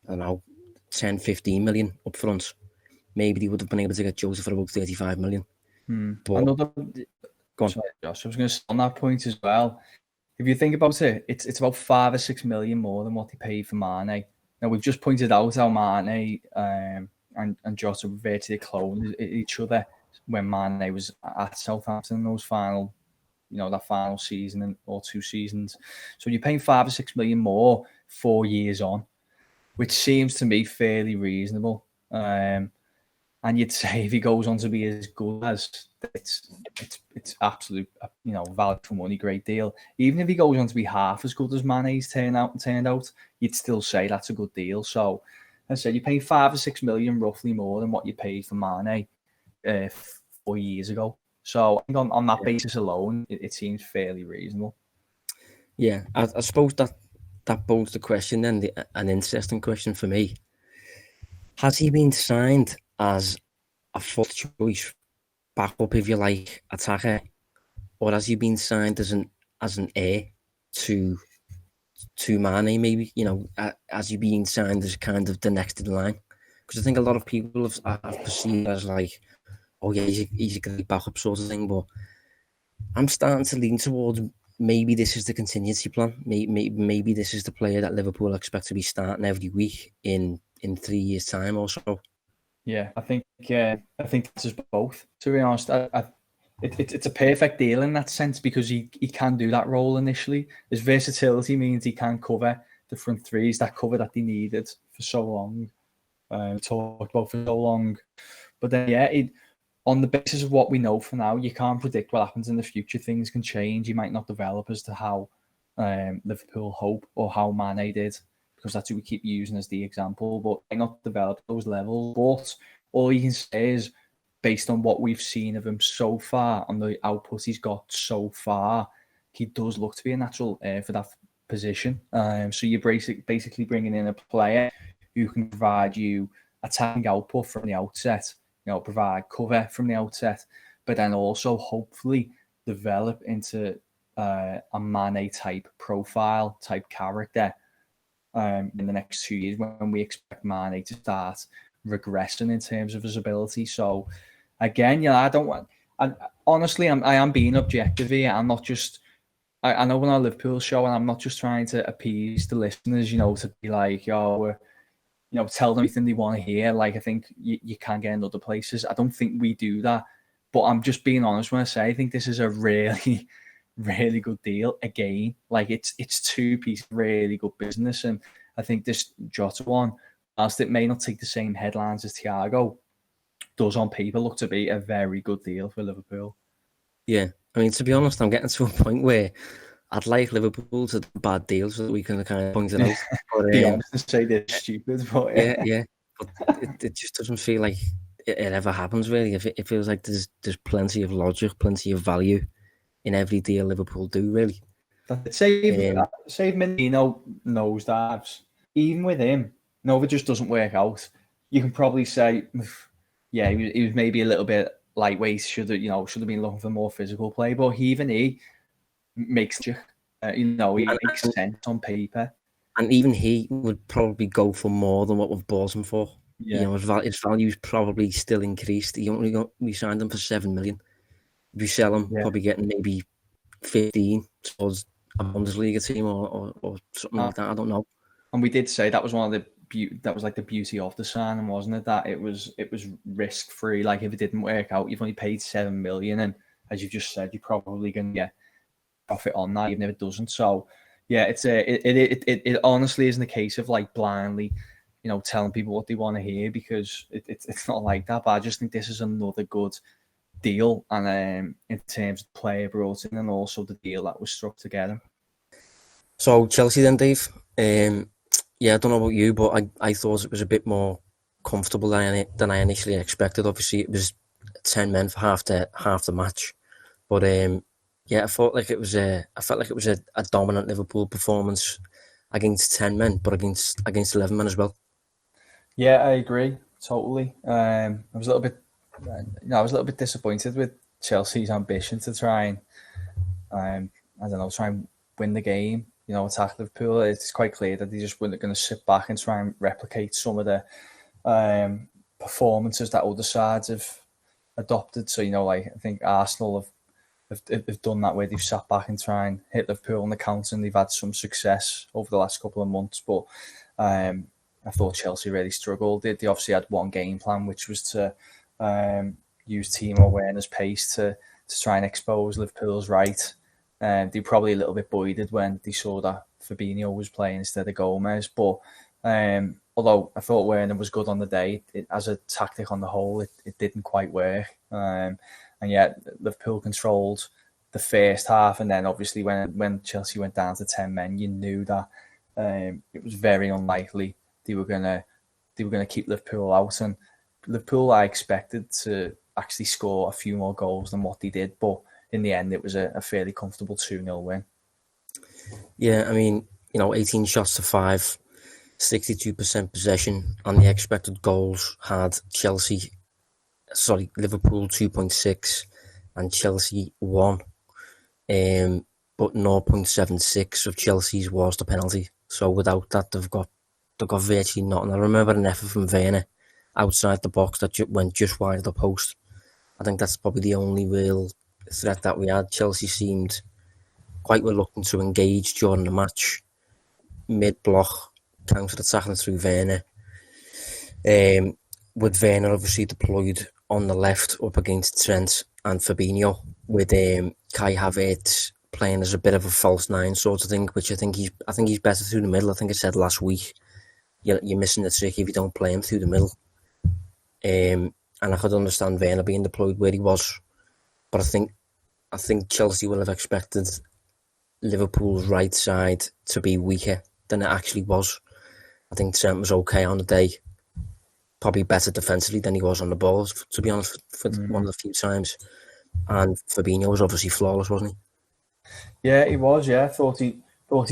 I don't know, 10, 15 million up front, maybe they would have been able to get Jota for about 35 million. But Another, sorry, Josh, I was going to say on that point as well. If you think about it, it's about 5 or 6 million more than what they paid for Mane. Now, we've just pointed out how Mane and Jota were virtually clone each other when Mane was at Southampton in those final, that final season or 2 seasons. So you're paying 5 or 6 million more 4 years on, which seems to me fairly reasonable. And you'd say if he goes on to be as good as it's absolute, value for money, great deal. Even if he goes on to be half as good as Mane's turned out, you'd still say that's a good deal. So, as I said, you're paying 5 or 6 million roughly more than what you paid for Mane 4 years ago. So, I think on that basis alone, it seems fairly reasonable. Yeah, I suppose that posed the question then, an interesting question for me. Has he been signed as a fourth choice backup, if you like, attacker, or has he been signed as an heir to Mane? Maybe, has he been signed as kind of the next in line? Because I think a lot of people have perceived as like, oh yeah, he's a great backup sort of thing. But I'm starting to lean towards maybe this is the contingency plan. Maybe this is the player that Liverpool expect to be starting every week in 3 years' time or so. Yeah, I think it's just both. To be honest, it's a perfect deal in that sense because he can do that role initially. His versatility means he can cover the front threes, that cover that they needed for so long. Talked about for so long, but then on the basis of what we know for now, you can't predict what happens in the future. Things can change. He might not develop as to how Liverpool hope or how Mane did, because that's who we keep using as the example, but might not develop those levels. But all you can say is, based on what we've seen of him so far, on the output he's got so far, he does look to be a natural heir for that position. So you're basically bringing in a player who can provide you attacking output from the outset, provide cover from the outset, but then also hopefully develop into a Mane type profile, type character in the next 2 years when we expect Mane to start regressing in terms of his ability. So again, I don't want, and honestly, I am being objective here. I'm not just, I know we're on a Liverpool show and I'm not just trying to appease the listeners, to be like, tell them everything they want to hear. Like, I think you can get in other places. I don't think we do that, but I'm just being honest when I say I think this is a really, really good deal. Again, like it's 2 pieces of really good business, and I think this Jota one, whilst it may not take the same headlines as Thiago, does on paper look to be a very good deal for Liverpool. Yeah, I mean, to be honest, I'm getting to a point where I'd like Liverpool to do bad deals so that we can kind of point it out. But, be honest and say they're stupid, but yeah. But it just doesn't feel like it ever happens, really. It feels like there's plenty of logic, plenty of value in every deal Liverpool do, really. Save Menino nosedives. Even with him, if it just doesn't work out, you can probably say, yeah, he was maybe a little bit lightweight. Should have been looking for more physical play. But he makes he makes sense on paper. And even he would probably go for more than what we've bought him for. Yeah. His value is probably still increased. We signed him for 7 million. If you sell him, probably getting maybe 15 towards a Bundesliga team or something like that. I don't know. And we did say that was one of the beauty of the signing, wasn't it? That it was risk free. Like, if it didn't work out, you've only paid 7 million, and as you just said, you're probably going to get profit on that, even if it doesn't. So, yeah, it honestly isn't a case of like blindly, telling people what they want to hear, because it's not like that. But I just think this is another good deal, and in terms of the player brought in, and also the deal that was struck together. So Chelsea then, Dave. I don't know about you, but I thought it was a bit more comfortable than I initially expected. Obviously, it was 10 men for half the match, but I felt like it was a dominant Liverpool performance against 10 men, but against 11 men as well. Yeah, I agree totally. I was a little bit I was a little bit disappointed with Chelsea's ambition to try and, try and win the game, attack Liverpool. It's quite clear that they just weren't going to sit back and try and replicate some of the performances that other sides have adopted. So, I think Arsenal have done that, where they've sat back and try and hit Liverpool on the counter, and they've had some success over the last couple of months. But I thought Chelsea really struggled. They obviously had one game plan, which was to use Timo Werner's pace to try and expose Liverpool's right. They were probably a little bit buoyed when they saw that Fabinho was playing instead of Gomez. But although I thought Werner was good on the day, as a tactic on the whole, it didn't quite work. And yet Liverpool controlled the first half, and then obviously when Chelsea went down to 10 men, you knew that it was very unlikely they were gonna keep Liverpool out. And Liverpool, I expected to actually score a few more goals than what they did, but in the end, it was a fairly comfortable 2-0 win. Yeah, I mean, 18 shots to 5, 62% possession, and the expected goals had Liverpool 2.6 and Chelsea 1. But 0.76 of Chelsea's was the penalty. So without that, they've got virtually nothing. I remember an effort from Werner outside the box that went just wide of the post. I think that's probably the only real threat that we had. Chelsea seemed quite reluctant to engage during the match. Mid-block, counter-attacking through Werner. With Werner obviously deployed on the left up against Trent and Fabinho, with Kai Havertz playing as a bit of a false nine sort of thing, which I think he's better through the middle. I think I said last week, you're missing the trick if you don't play him through the middle. And I could understand Werner being deployed where he was, but I think Chelsea will have expected Liverpool's right side to be weaker than it actually was. I think Trent was okay on the day, probably better defensively than he was on the ball, to be honest, for one of the few times. And Fabinho was obviously flawless, wasn't he? Yeah, he was. Yeah, thought he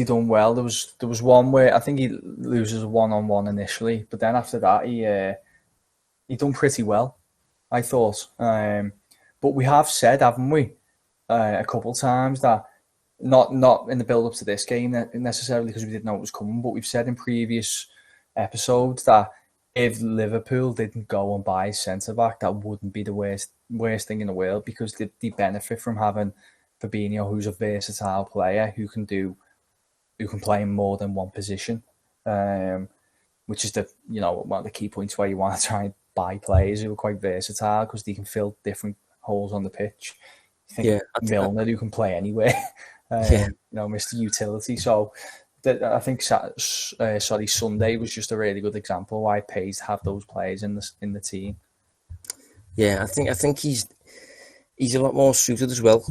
done well. There was one where I think he loses a 1-on-1 initially, but then after that he done pretty well, I thought. But we have said, haven't we, a couple of times that not in the build-up to this game necessarily, because we didn't know it was coming, but we've said in previous episodes that if Liverpool didn't go and buy a centre-back, that wouldn't be the worst thing in the world, because they benefit from having Fabinho, who's a versatile player who can play in more than one position, which is one of the key points where you want to try and buy players who are quite versatile, because they can fill different holes on the pitch. I think Milner, who can play anywhere, Mr. Utility. So I think Sunday was just a really good example why it pays to have those players in the team. Yeah, I think he's a lot more suited as well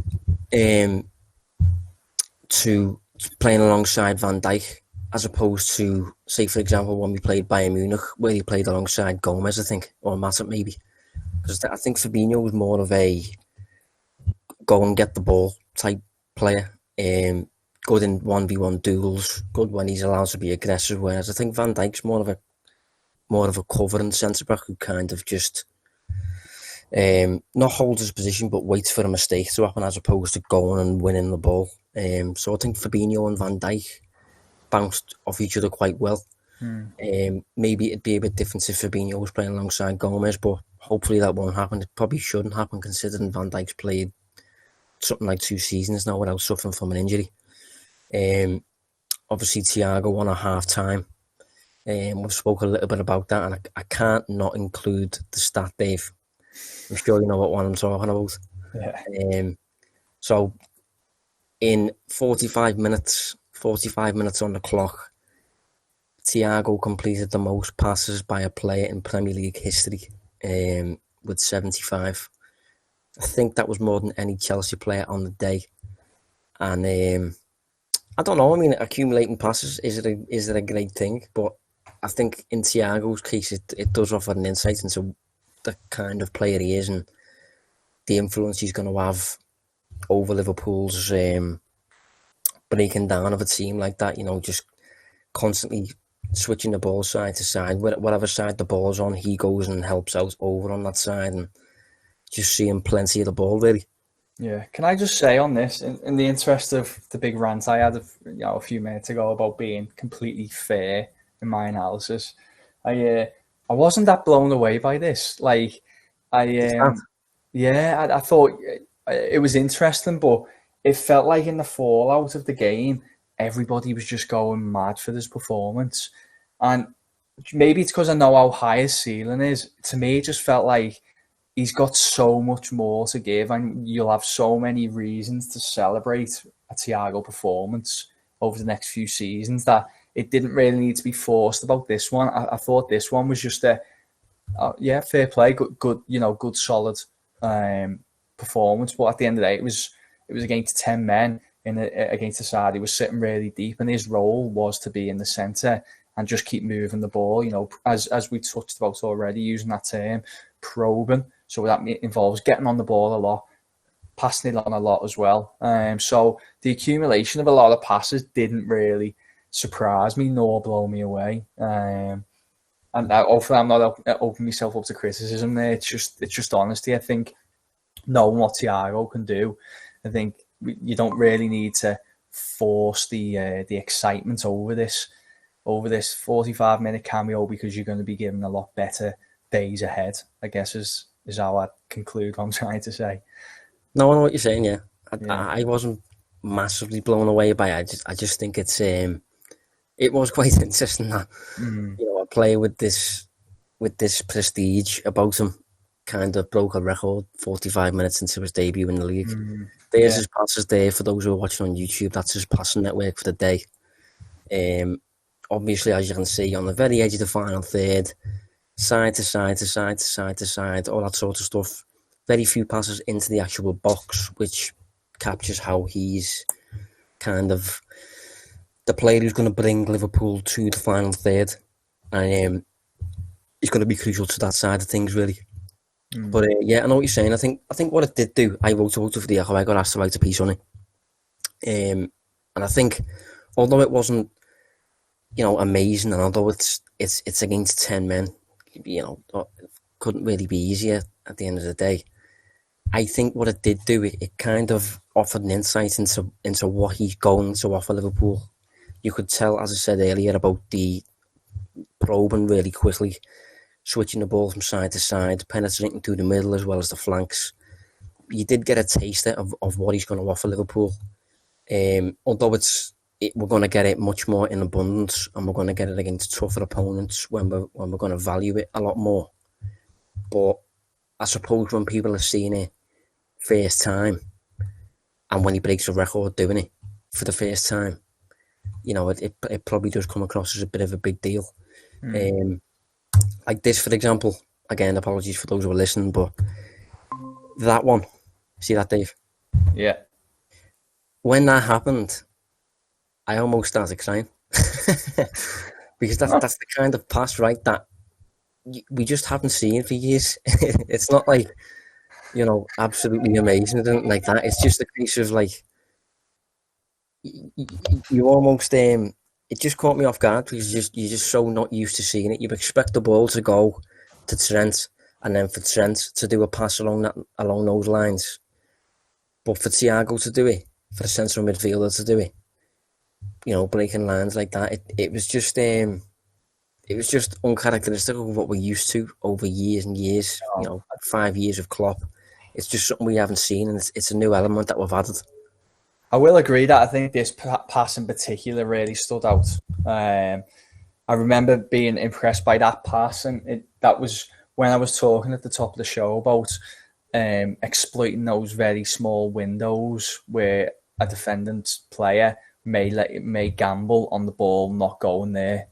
to playing alongside Van Dijk, as opposed to, say, for example, when we played Bayern Munich, where he played alongside Gomez, I think, or Matip maybe. Because I think Fabinho was more of a go and get the ball type player. Good in 1v1 duels, good when he's allowed to be aggressive. Whereas I think Van Dijk's more of a covering centre back who kind of just not holds his position but waits for a mistake to happen, as opposed to going and winning the ball. So I think Fabinho and Van Dijk bounced off each other quite well. Maybe it'd be a bit different if Fabinho was playing alongside Gomez, but hopefully that won't happen. It probably shouldn't happen, considering Van Dijk's played something like 2 seasons now without suffering from an injury. Obviously Thiago won at half time. We've spoken a little bit about that, and I can't not include the stat, Dave. I'm sure you know what one I'm talking about. Yeah. So in 45 minutes on the clock, Thiago completed the most passes by a player in Premier League history, with 75. I think that was more than any Chelsea player on the day. And I don't know. I mean, accumulating passes, is it a great thing? But I think in Thiago's case, it does offer an insight into the kind of player he is and the influence he's going to have over Liverpool's breaking down of a team like that. Just constantly switching the ball side to side. Whatever side the ball's on, he goes and helps out over on that side. And just seeing plenty of the ball, really. Yeah. Can I just say on this, in the interest of the big rant I had a few minutes ago about being completely fair in my analysis, I wasn't that blown away by this. Like, I thought it was interesting, but it felt like in the fallout of the game, everybody was just going mad for this performance. And maybe it's because I know how high his ceiling is. To me, it just felt like he's got so much more to give, and you'll have so many reasons to celebrate a Thiago performance over the next few seasons that it didn't really need to be forced about this one. I thought this one was just fair play, good, solid performance. But at the end of the day, it was against 10 men against the side. He was sitting really deep, and his role was to be in the centre and just keep moving the ball. As we touched about already, using that term, probing. So that involves getting on the ball a lot, passing it on a lot as well. So the accumulation of a lot of passes didn't really surprise me nor blow me away. And hopefully I'm not opening myself up to criticism there. It's just honesty. I think knowing what Thiago can do, I think you don't really need to force the excitement over this 45-minute cameo, because you're going to be given a lot better days ahead, I guess is how I conclude what I'm trying to say. No, I know what you're saying, yeah. I wasn't massively blown away by it. I just think it was quite interesting that a player with this prestige about him kind of broke a record 45 minutes into his debut in the league. There's his passes there for those who are watching on YouTube. That's his passing network for the day. Obviously, as you can see, on the very edge of the final third, side to side to side to side to side, all that sort of stuff. Very few passes into the actual box, which captures how he's kind of the player who's going to bring Liverpool to the final third. And he's going to be crucial to that side of things, really. But I know what you're saying. I think what it did do, I wrote for the Echo. I got asked to write a piece on it. And I think, although it wasn't, amazing, and although it's against 10 men, couldn't really be easier at the end of the day. I think what it did do, it kind of offered an insight into what he's going to offer Liverpool. You could tell, as I said earlier, about the probing really quickly, switching the ball from side to side, penetrating through the middle as well as the flanks. You did get a taster of what he's going to offer Liverpool. Although we're going to get it much more in abundance, and we're going to get it against tougher opponents when we're going to value it a lot more. But I suppose when people are seeing it first time, and when he breaks a record doing it for the first time, it probably does come across as a bit of a big deal. Like this, for example, again, apologies for those who are listening, but that one, see that, Dave? Yeah. When that happened, I almost started crying. Because that's the kind of pass, right, that we just haven't seen for years. It's not like, absolutely amazing, anything like that. It's just a case of like, you almost, it just caught me off guard because you're just so not used to seeing it. You expect the ball to go to Trent, and then for Trent to do a pass along those lines. But for Thiago to do it, for the central midfielder to do it, breaking lines like that, it was just uncharacteristic of what we're used to over years and years. 5 years of Klopp. It's just something we haven't seen, and it's a new element that we've added. I will agree that I think this pass in particular really stood out. I remember being impressed by that pass, and that was when I was talking at the top of the show about exploiting those very small windows where a defendant player may gamble on the ball not going there.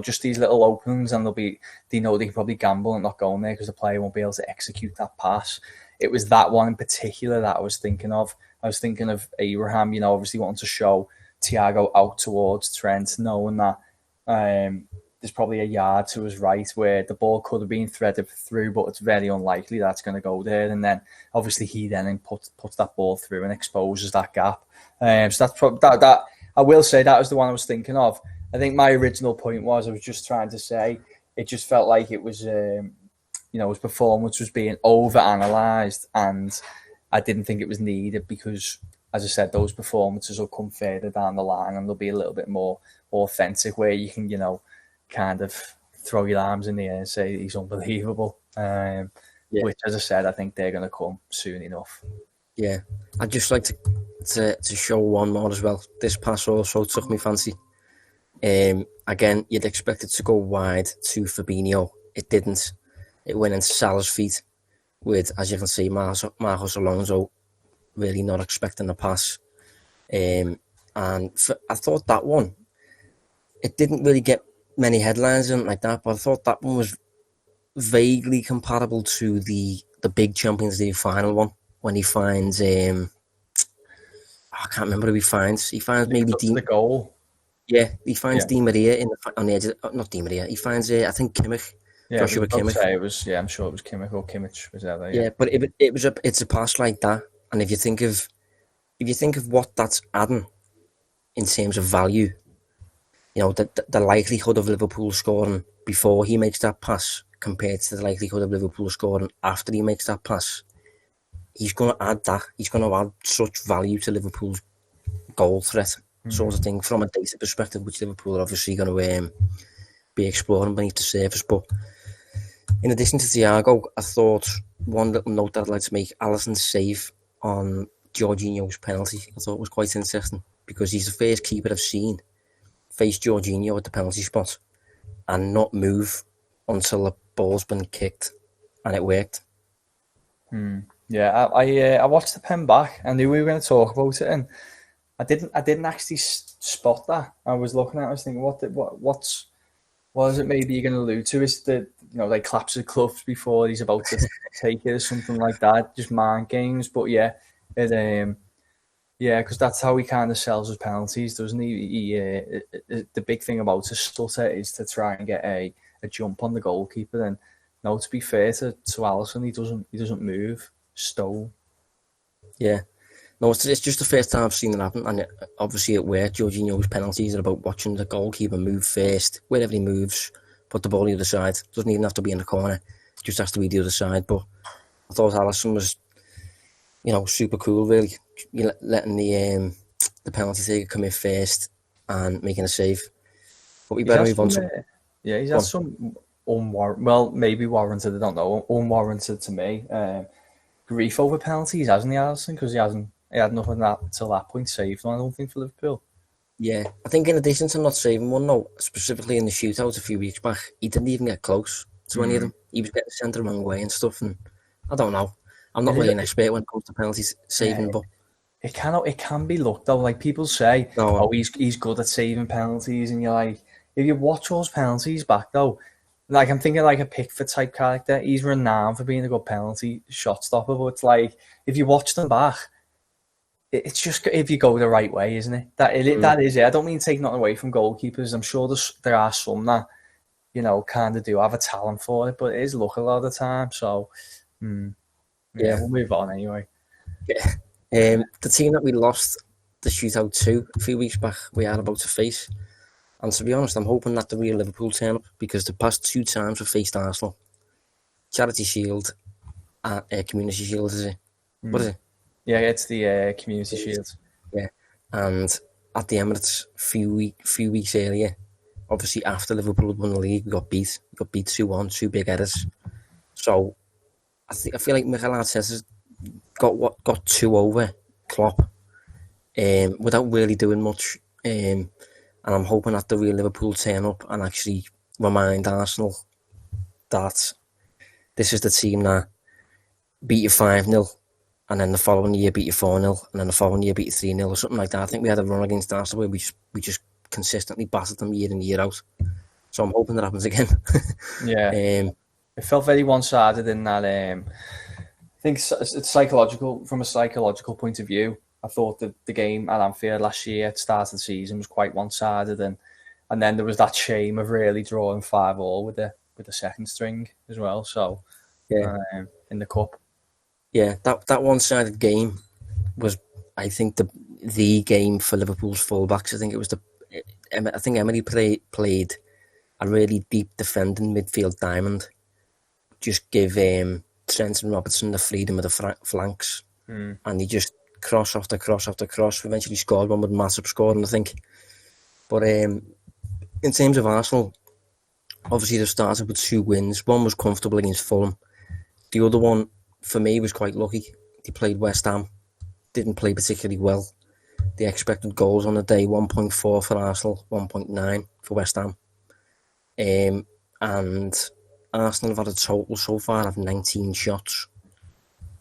Just these little openings, and they can probably gamble and not going there because the player won't be able to execute that pass. It was that one in particular that I was thinking of. I was thinking of Abraham, obviously wanting to show Thiago out towards Trent, knowing that there's probably a yard to his right where the ball could have been threaded through, but it's very unlikely that's going to go there. And then obviously he then puts that ball through and exposes that gap. So that's that. I will say that was the one I was thinking of. I think my original point was I was just trying to say it just felt like it was his performance was being over-analysed, and I didn't think it was needed because, as I said, those performances will come further down the line and they'll be a little bit more authentic, where you can, kind of throw your arms in the air and say he's unbelievable. Which, as I said, I think they're going to come soon enough. Yeah, I'd just like to show one more as well. This pass also took me fancy. Again, you'd expect it to go wide to Fabinho. It didn't. It went into Salah's feet with, as you can see, Marcos Alonso really not expecting the pass. I thought that one, it didn't really get many headlines in like that, but I thought that one was vaguely comparable to the big Champions League final one, when he finds, I can't remember who he finds. He finds maybe the goal. Yeah, he finds Di Maria on the edge of, not Di Maria, he finds, I think, Kimmich. Yeah, Joshua Kimmich. I'm sure it was Kimmich or Kimmich was there. Yeah, but it's a pass like that, and if you think of what that's adding in terms of value, the likelihood of Liverpool scoring before he makes that pass compared to the likelihood of Liverpool scoring after he makes that pass, he's going to add that. He's going to add such value to Liverpool's goal threat, sort of thing, from a data perspective, which Liverpool are obviously going to be exploring beneath the surface. But in addition to Thiago, I thought one little note that I'd like to make: Alisson's save on Jorginho's penalty, I thought was quite interesting, because he's the first keeper I've seen face Jorginho at the penalty spot and not move until the ball's been kicked, and it worked. Yeah, I watched the pen back. I knew we were going to talk about it, and I didn't actually spot that. I was looking at it, I was thinking, what is it maybe you're going to allude to? Is that, like claps of gloves before he's about to take it or something like that, just mind games. But yeah, because that's how he kind of sells his penalties, doesn't he? The big thing about his stutter is to try and get a jump on the goalkeeper. And no, to be fair to Alisson, he doesn't move. Stone. Yeah. No, it's just the first time I've seen it happen, and obviously it worked. Jorginho's penalties are about watching the goalkeeper move first, wherever he moves, put the ball on the other side. Doesn't even have to be in the corner, it just has to be the other side. But I thought Alisson was, super cool, really, letting the penalty taker come in first and making a save. But we better move on to... Yeah, he's had some maybe warranted, I don't know, unwarranted to me, grief over penalties, hasn't he, Alisson? Because he had nothing till that point saved one, I don't think, for Liverpool. Yeah, I think in addition to not saving one, though, specifically in the shootout a few weeks back, he didn't even get close to any of them. He was getting sent the wrong way and stuff, and I don't know. I'm not really an expert when it comes to penalties saving, but it can be looked though. Like people say, he's good at saving penalties, and you're like, if you watch those penalties back though, like I'm thinking like a Pickford type character, he's renowned for being a good penalty shot stopper. But it's like, if you watch them back, it's just if you go the right way, isn't it? That is it. I don't mean to take nothing away from goalkeepers. I'm sure there are some that, kind of do have a talent for it, but it is luck a lot of the time. So, yeah, we'll move on anyway. Yeah. The team that we lost the shootout to a few weeks back, we are about to face. And to be honest, I'm hoping that the real Liverpool turn up, because the past two times we faced Arsenal, Charity Shield, Community Shield, is it? What is it? Yeah, it's the Community Shield. Yeah, and at the Emirates few weeks earlier, obviously after Liverpool had won the league, we got beat 2-1, two big errors. So I feel like Mikel Arteta's got two over Klopp, without really doing much. And I'm hoping that the real Liverpool turn up and actually remind Arsenal that this is the team that beat you 5-0, and then the following year beat you 4-0, and then the following year beat you 3-0 or something like that. I think we had a run against Arsenal where we just consistently battered them year in, year out. So I'm hoping that happens again. Yeah. It felt very one-sided in that. I think it's psychological, from a psychological point of view. I thought that the game at Anfield last year at the start of the season was quite one-sided, and then there was that shame of really drawing 5-5 with the second string as well. So yeah, in the cup, yeah, that one-sided game was, I think, the game for Liverpool's fullbacks. I think Emery played a really deep defending midfield diamond, just give Trent and Robertson the freedom of the flanks, and he just cross after cross after cross. Eventually scored one with massive scoring, I think. But in terms of Arsenal, obviously they started with 2 wins. One was comfortable against Fulham. The other one, for me, was quite lucky. They played West Ham. Didn't play particularly well. The expected goals on the day, 1.4 for Arsenal, 1.9 for West Ham. And Arsenal have had a total so far of 19 shots.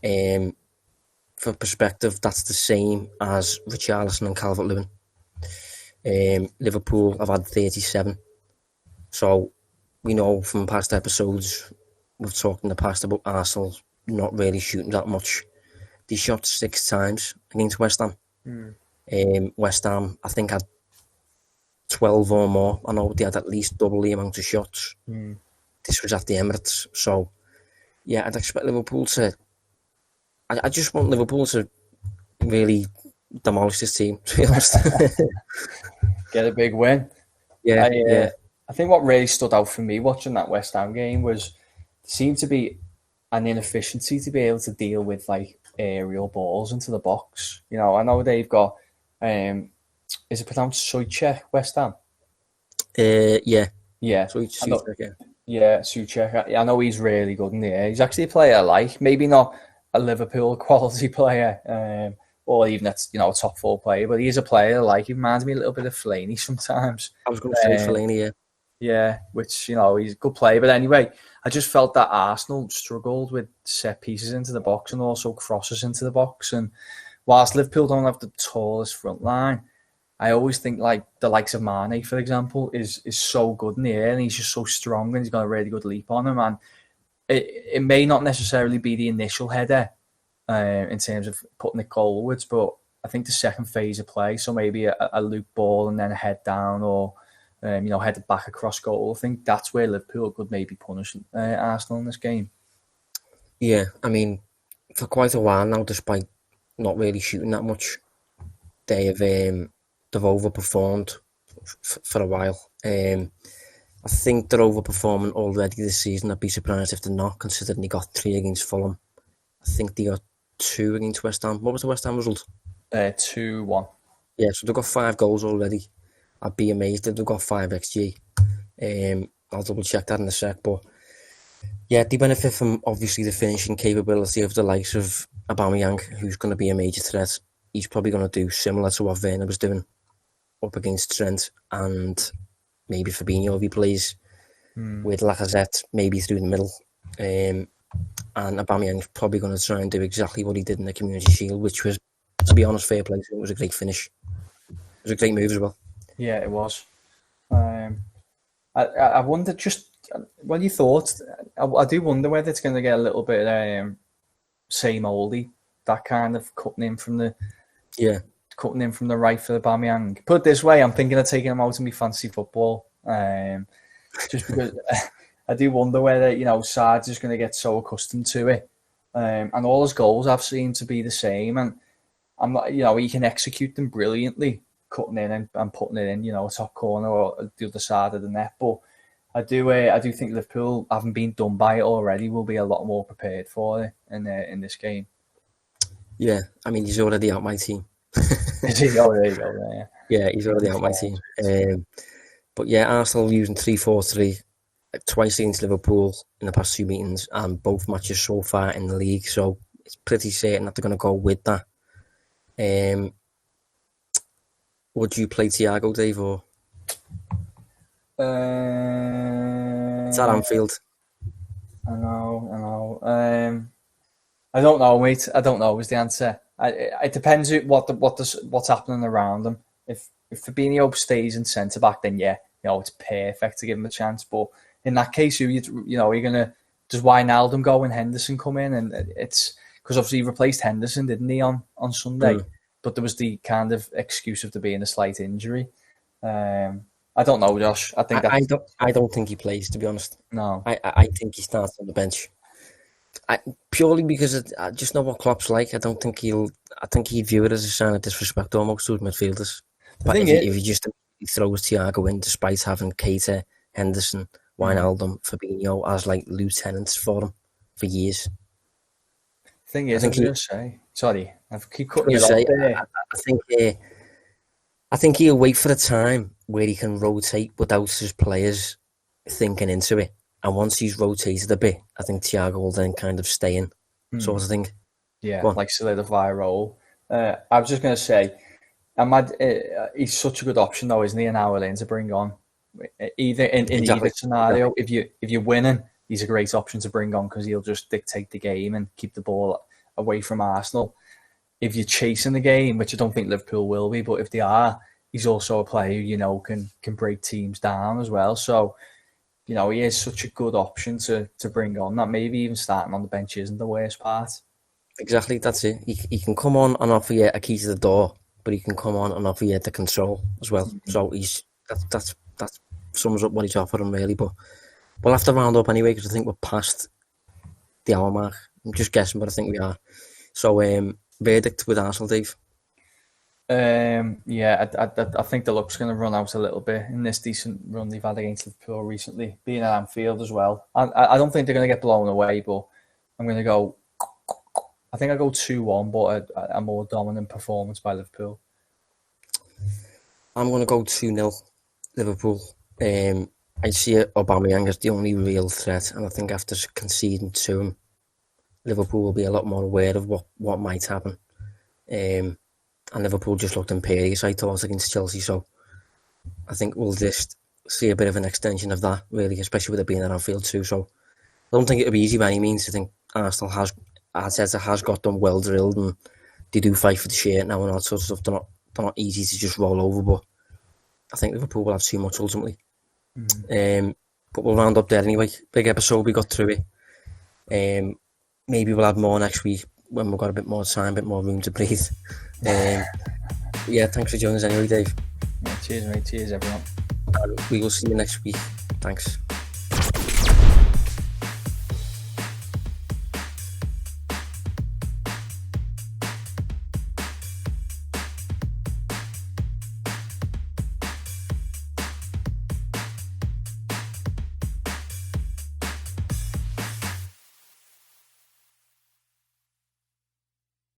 For perspective, that's the same as Richarlison and Calvert-Lewin. Liverpool have had 37. So we know from past episodes, we've talked in the past about Arsenal not really shooting that much. They shot 6 times against West Ham. West Ham, I think, had 12 or more. I know they had at least double the amount of shots. This was at the Emirates. So, yeah, I'd expect Liverpool to... I just want Liverpool to really demolish this team, to be honest. Get a big win. Yeah. I think what really stood out for me watching that West Ham game was seemed to be an inefficiency to be able to deal with like aerial balls into the box. You know, I know they've got is it pronounced Souček, West Ham? Yeah. Souček, yeah. Yeah, Souček. I know he's really good in the air. He's actually a player I like. Maybe not a Liverpool quality player, or even a top 4 player, but he is a player I like. He reminds me a little bit of Fellaini sometimes. I was going to say Fellaini, yeah. Yeah, which, he's a good player. But anyway, I just felt that Arsenal struggled with set pieces into the box and also crosses into the box. And whilst Liverpool don't have the tallest front line, I always think like the likes of Mane, for example, is so good in the air, and he's just so strong, and he's got a really good leap on him. And it may not necessarily be the initial header in terms of putting it goalwards, but I think the second phase of play, so maybe a loop ball and then a head down, or headed back across goal. I think that's where Liverpool could maybe punish Arsenal in this game. Yeah, I mean, for quite a while now, despite not really shooting that much, they've overperformed for a while. I think they're overperforming already this season. I'd be surprised if they're not, considering they got 3 against Fulham. I think they got 2 against West Ham. What was the West Ham result? 2-1. Yeah, so they've got 5 goals already. I'd be amazed if they've got 5 XG. I'll double check that in a sec. But yeah, they benefit from obviously the finishing capability of the likes of Aubameyang, who's going to be a major threat. He's probably going to do similar to what Werner was doing up against Trent, and maybe Fabinho if he plays with Lacazette, maybe through the middle. And Aubameyang's probably going to try and do exactly what he did in the Community Shield, which was, to be honest, fair play. It was a great finish. It was a great move as well. Yeah, it was. I wonder just what you thought. I do wonder whether it's going to get a little bit same oldie, that kind of cutting in from the right for the Aubameyang. Put it this way, I'm thinking of taking him out of my fantasy football, just because I do wonder whether Sar's just going to get so accustomed to it, and all his goals I've seen to be the same, and I'm not, he can execute them brilliantly, cutting in and putting it in, top corner or the other side of the net. But I do think Liverpool, having been done by it already, will be a lot more prepared for it in this game. Yeah, I mean, he's already out my team. Is he? Oh, there you go. Yeah, he's already out my team. But yeah, Arsenal using 3-4-3 twice against Liverpool in the past 2 meetings, and both matches so far in the league. So it's pretty certain that they're going to go with that. Would you play Thiago, Dave, or? It's at Anfield. I know. I don't know, mate. I don't know is the answer. It depends what's happening around them. If Fabinho stays in centre back, then yeah, it's perfect to give him a chance. But in that case, you're gonna, does Wijnaldum go and Henderson come in? And it's because obviously he replaced Henderson, didn't he, on Sunday? But there was the kind of excuse of there being a slight injury. I don't know, Josh. I think I don't think he plays, to be honest. No, I think he starts on the bench. Purely because I just know what Klopp's like. I think he'd view it as a sign of disrespect almost to his midfielders. But if he just throws Thiago in, despite having Keita, Henderson, Wijnaldum, Fabinho as like lieutenants for him for years. Thing is, I was going to say, sorry, I keep cutting you off there. I think he'll wait for a time where he can rotate without his players thinking into it. And once he's rotated a bit, I think Thiago will then kind of stay in, sort of thing. Yeah, like solidify a role. I was just going to say, he's such a good option though, isn't he, an hour in to bring on? Either in either scenario, if you're winning, he's a great option to bring on because he'll just dictate the game and keep the ball away from Arsenal. If you're chasing the game, which I don't think Liverpool will be, but if they are, he's also a player who can break teams down as well. So, he is such a good option to bring on. That maybe even starting on the bench isn't the worst part. Exactly, that's it. He can come on and offer you a key to the door, but he can come on and offer you the control as well. So that sums up what he's offering really. But we'll have to round up anyway because I think we're past the hour mark. I'm just guessing, but I think we are. So verdict with Arsenal, Dave. I think the luck's going to run out a little bit in this decent run they've had against Liverpool recently, being at Anfield as well. I don't think they're going to get blown away, but I'm going to go. I think I go 2-1, but a more dominant performance by Liverpool. I'm going to go 2-0 Liverpool. I see Aubameyang as the only real threat, and I think after conceding to him, Liverpool will be a lot more aware of what might happen. And Liverpool just looked imperious, I thought, against Chelsea. So I think we'll just see a bit of an extension of that, really, especially with it being at Anfield too. So I don't think it'll be easy by any means. I think Arsenal has got them well drilled, and they do fight for the shirt now and all that sort of stuff. They're not easy to just roll over, but I think Liverpool will have too much ultimately. But we'll round up there anyway. Big episode, we got through it. Maybe we'll have more next week when we've got a bit more time, a bit more room to breathe. Thanks for joining us anyway, Dave. Yeah, cheers, mate. Cheers, everyone. We will see you next week. Thanks.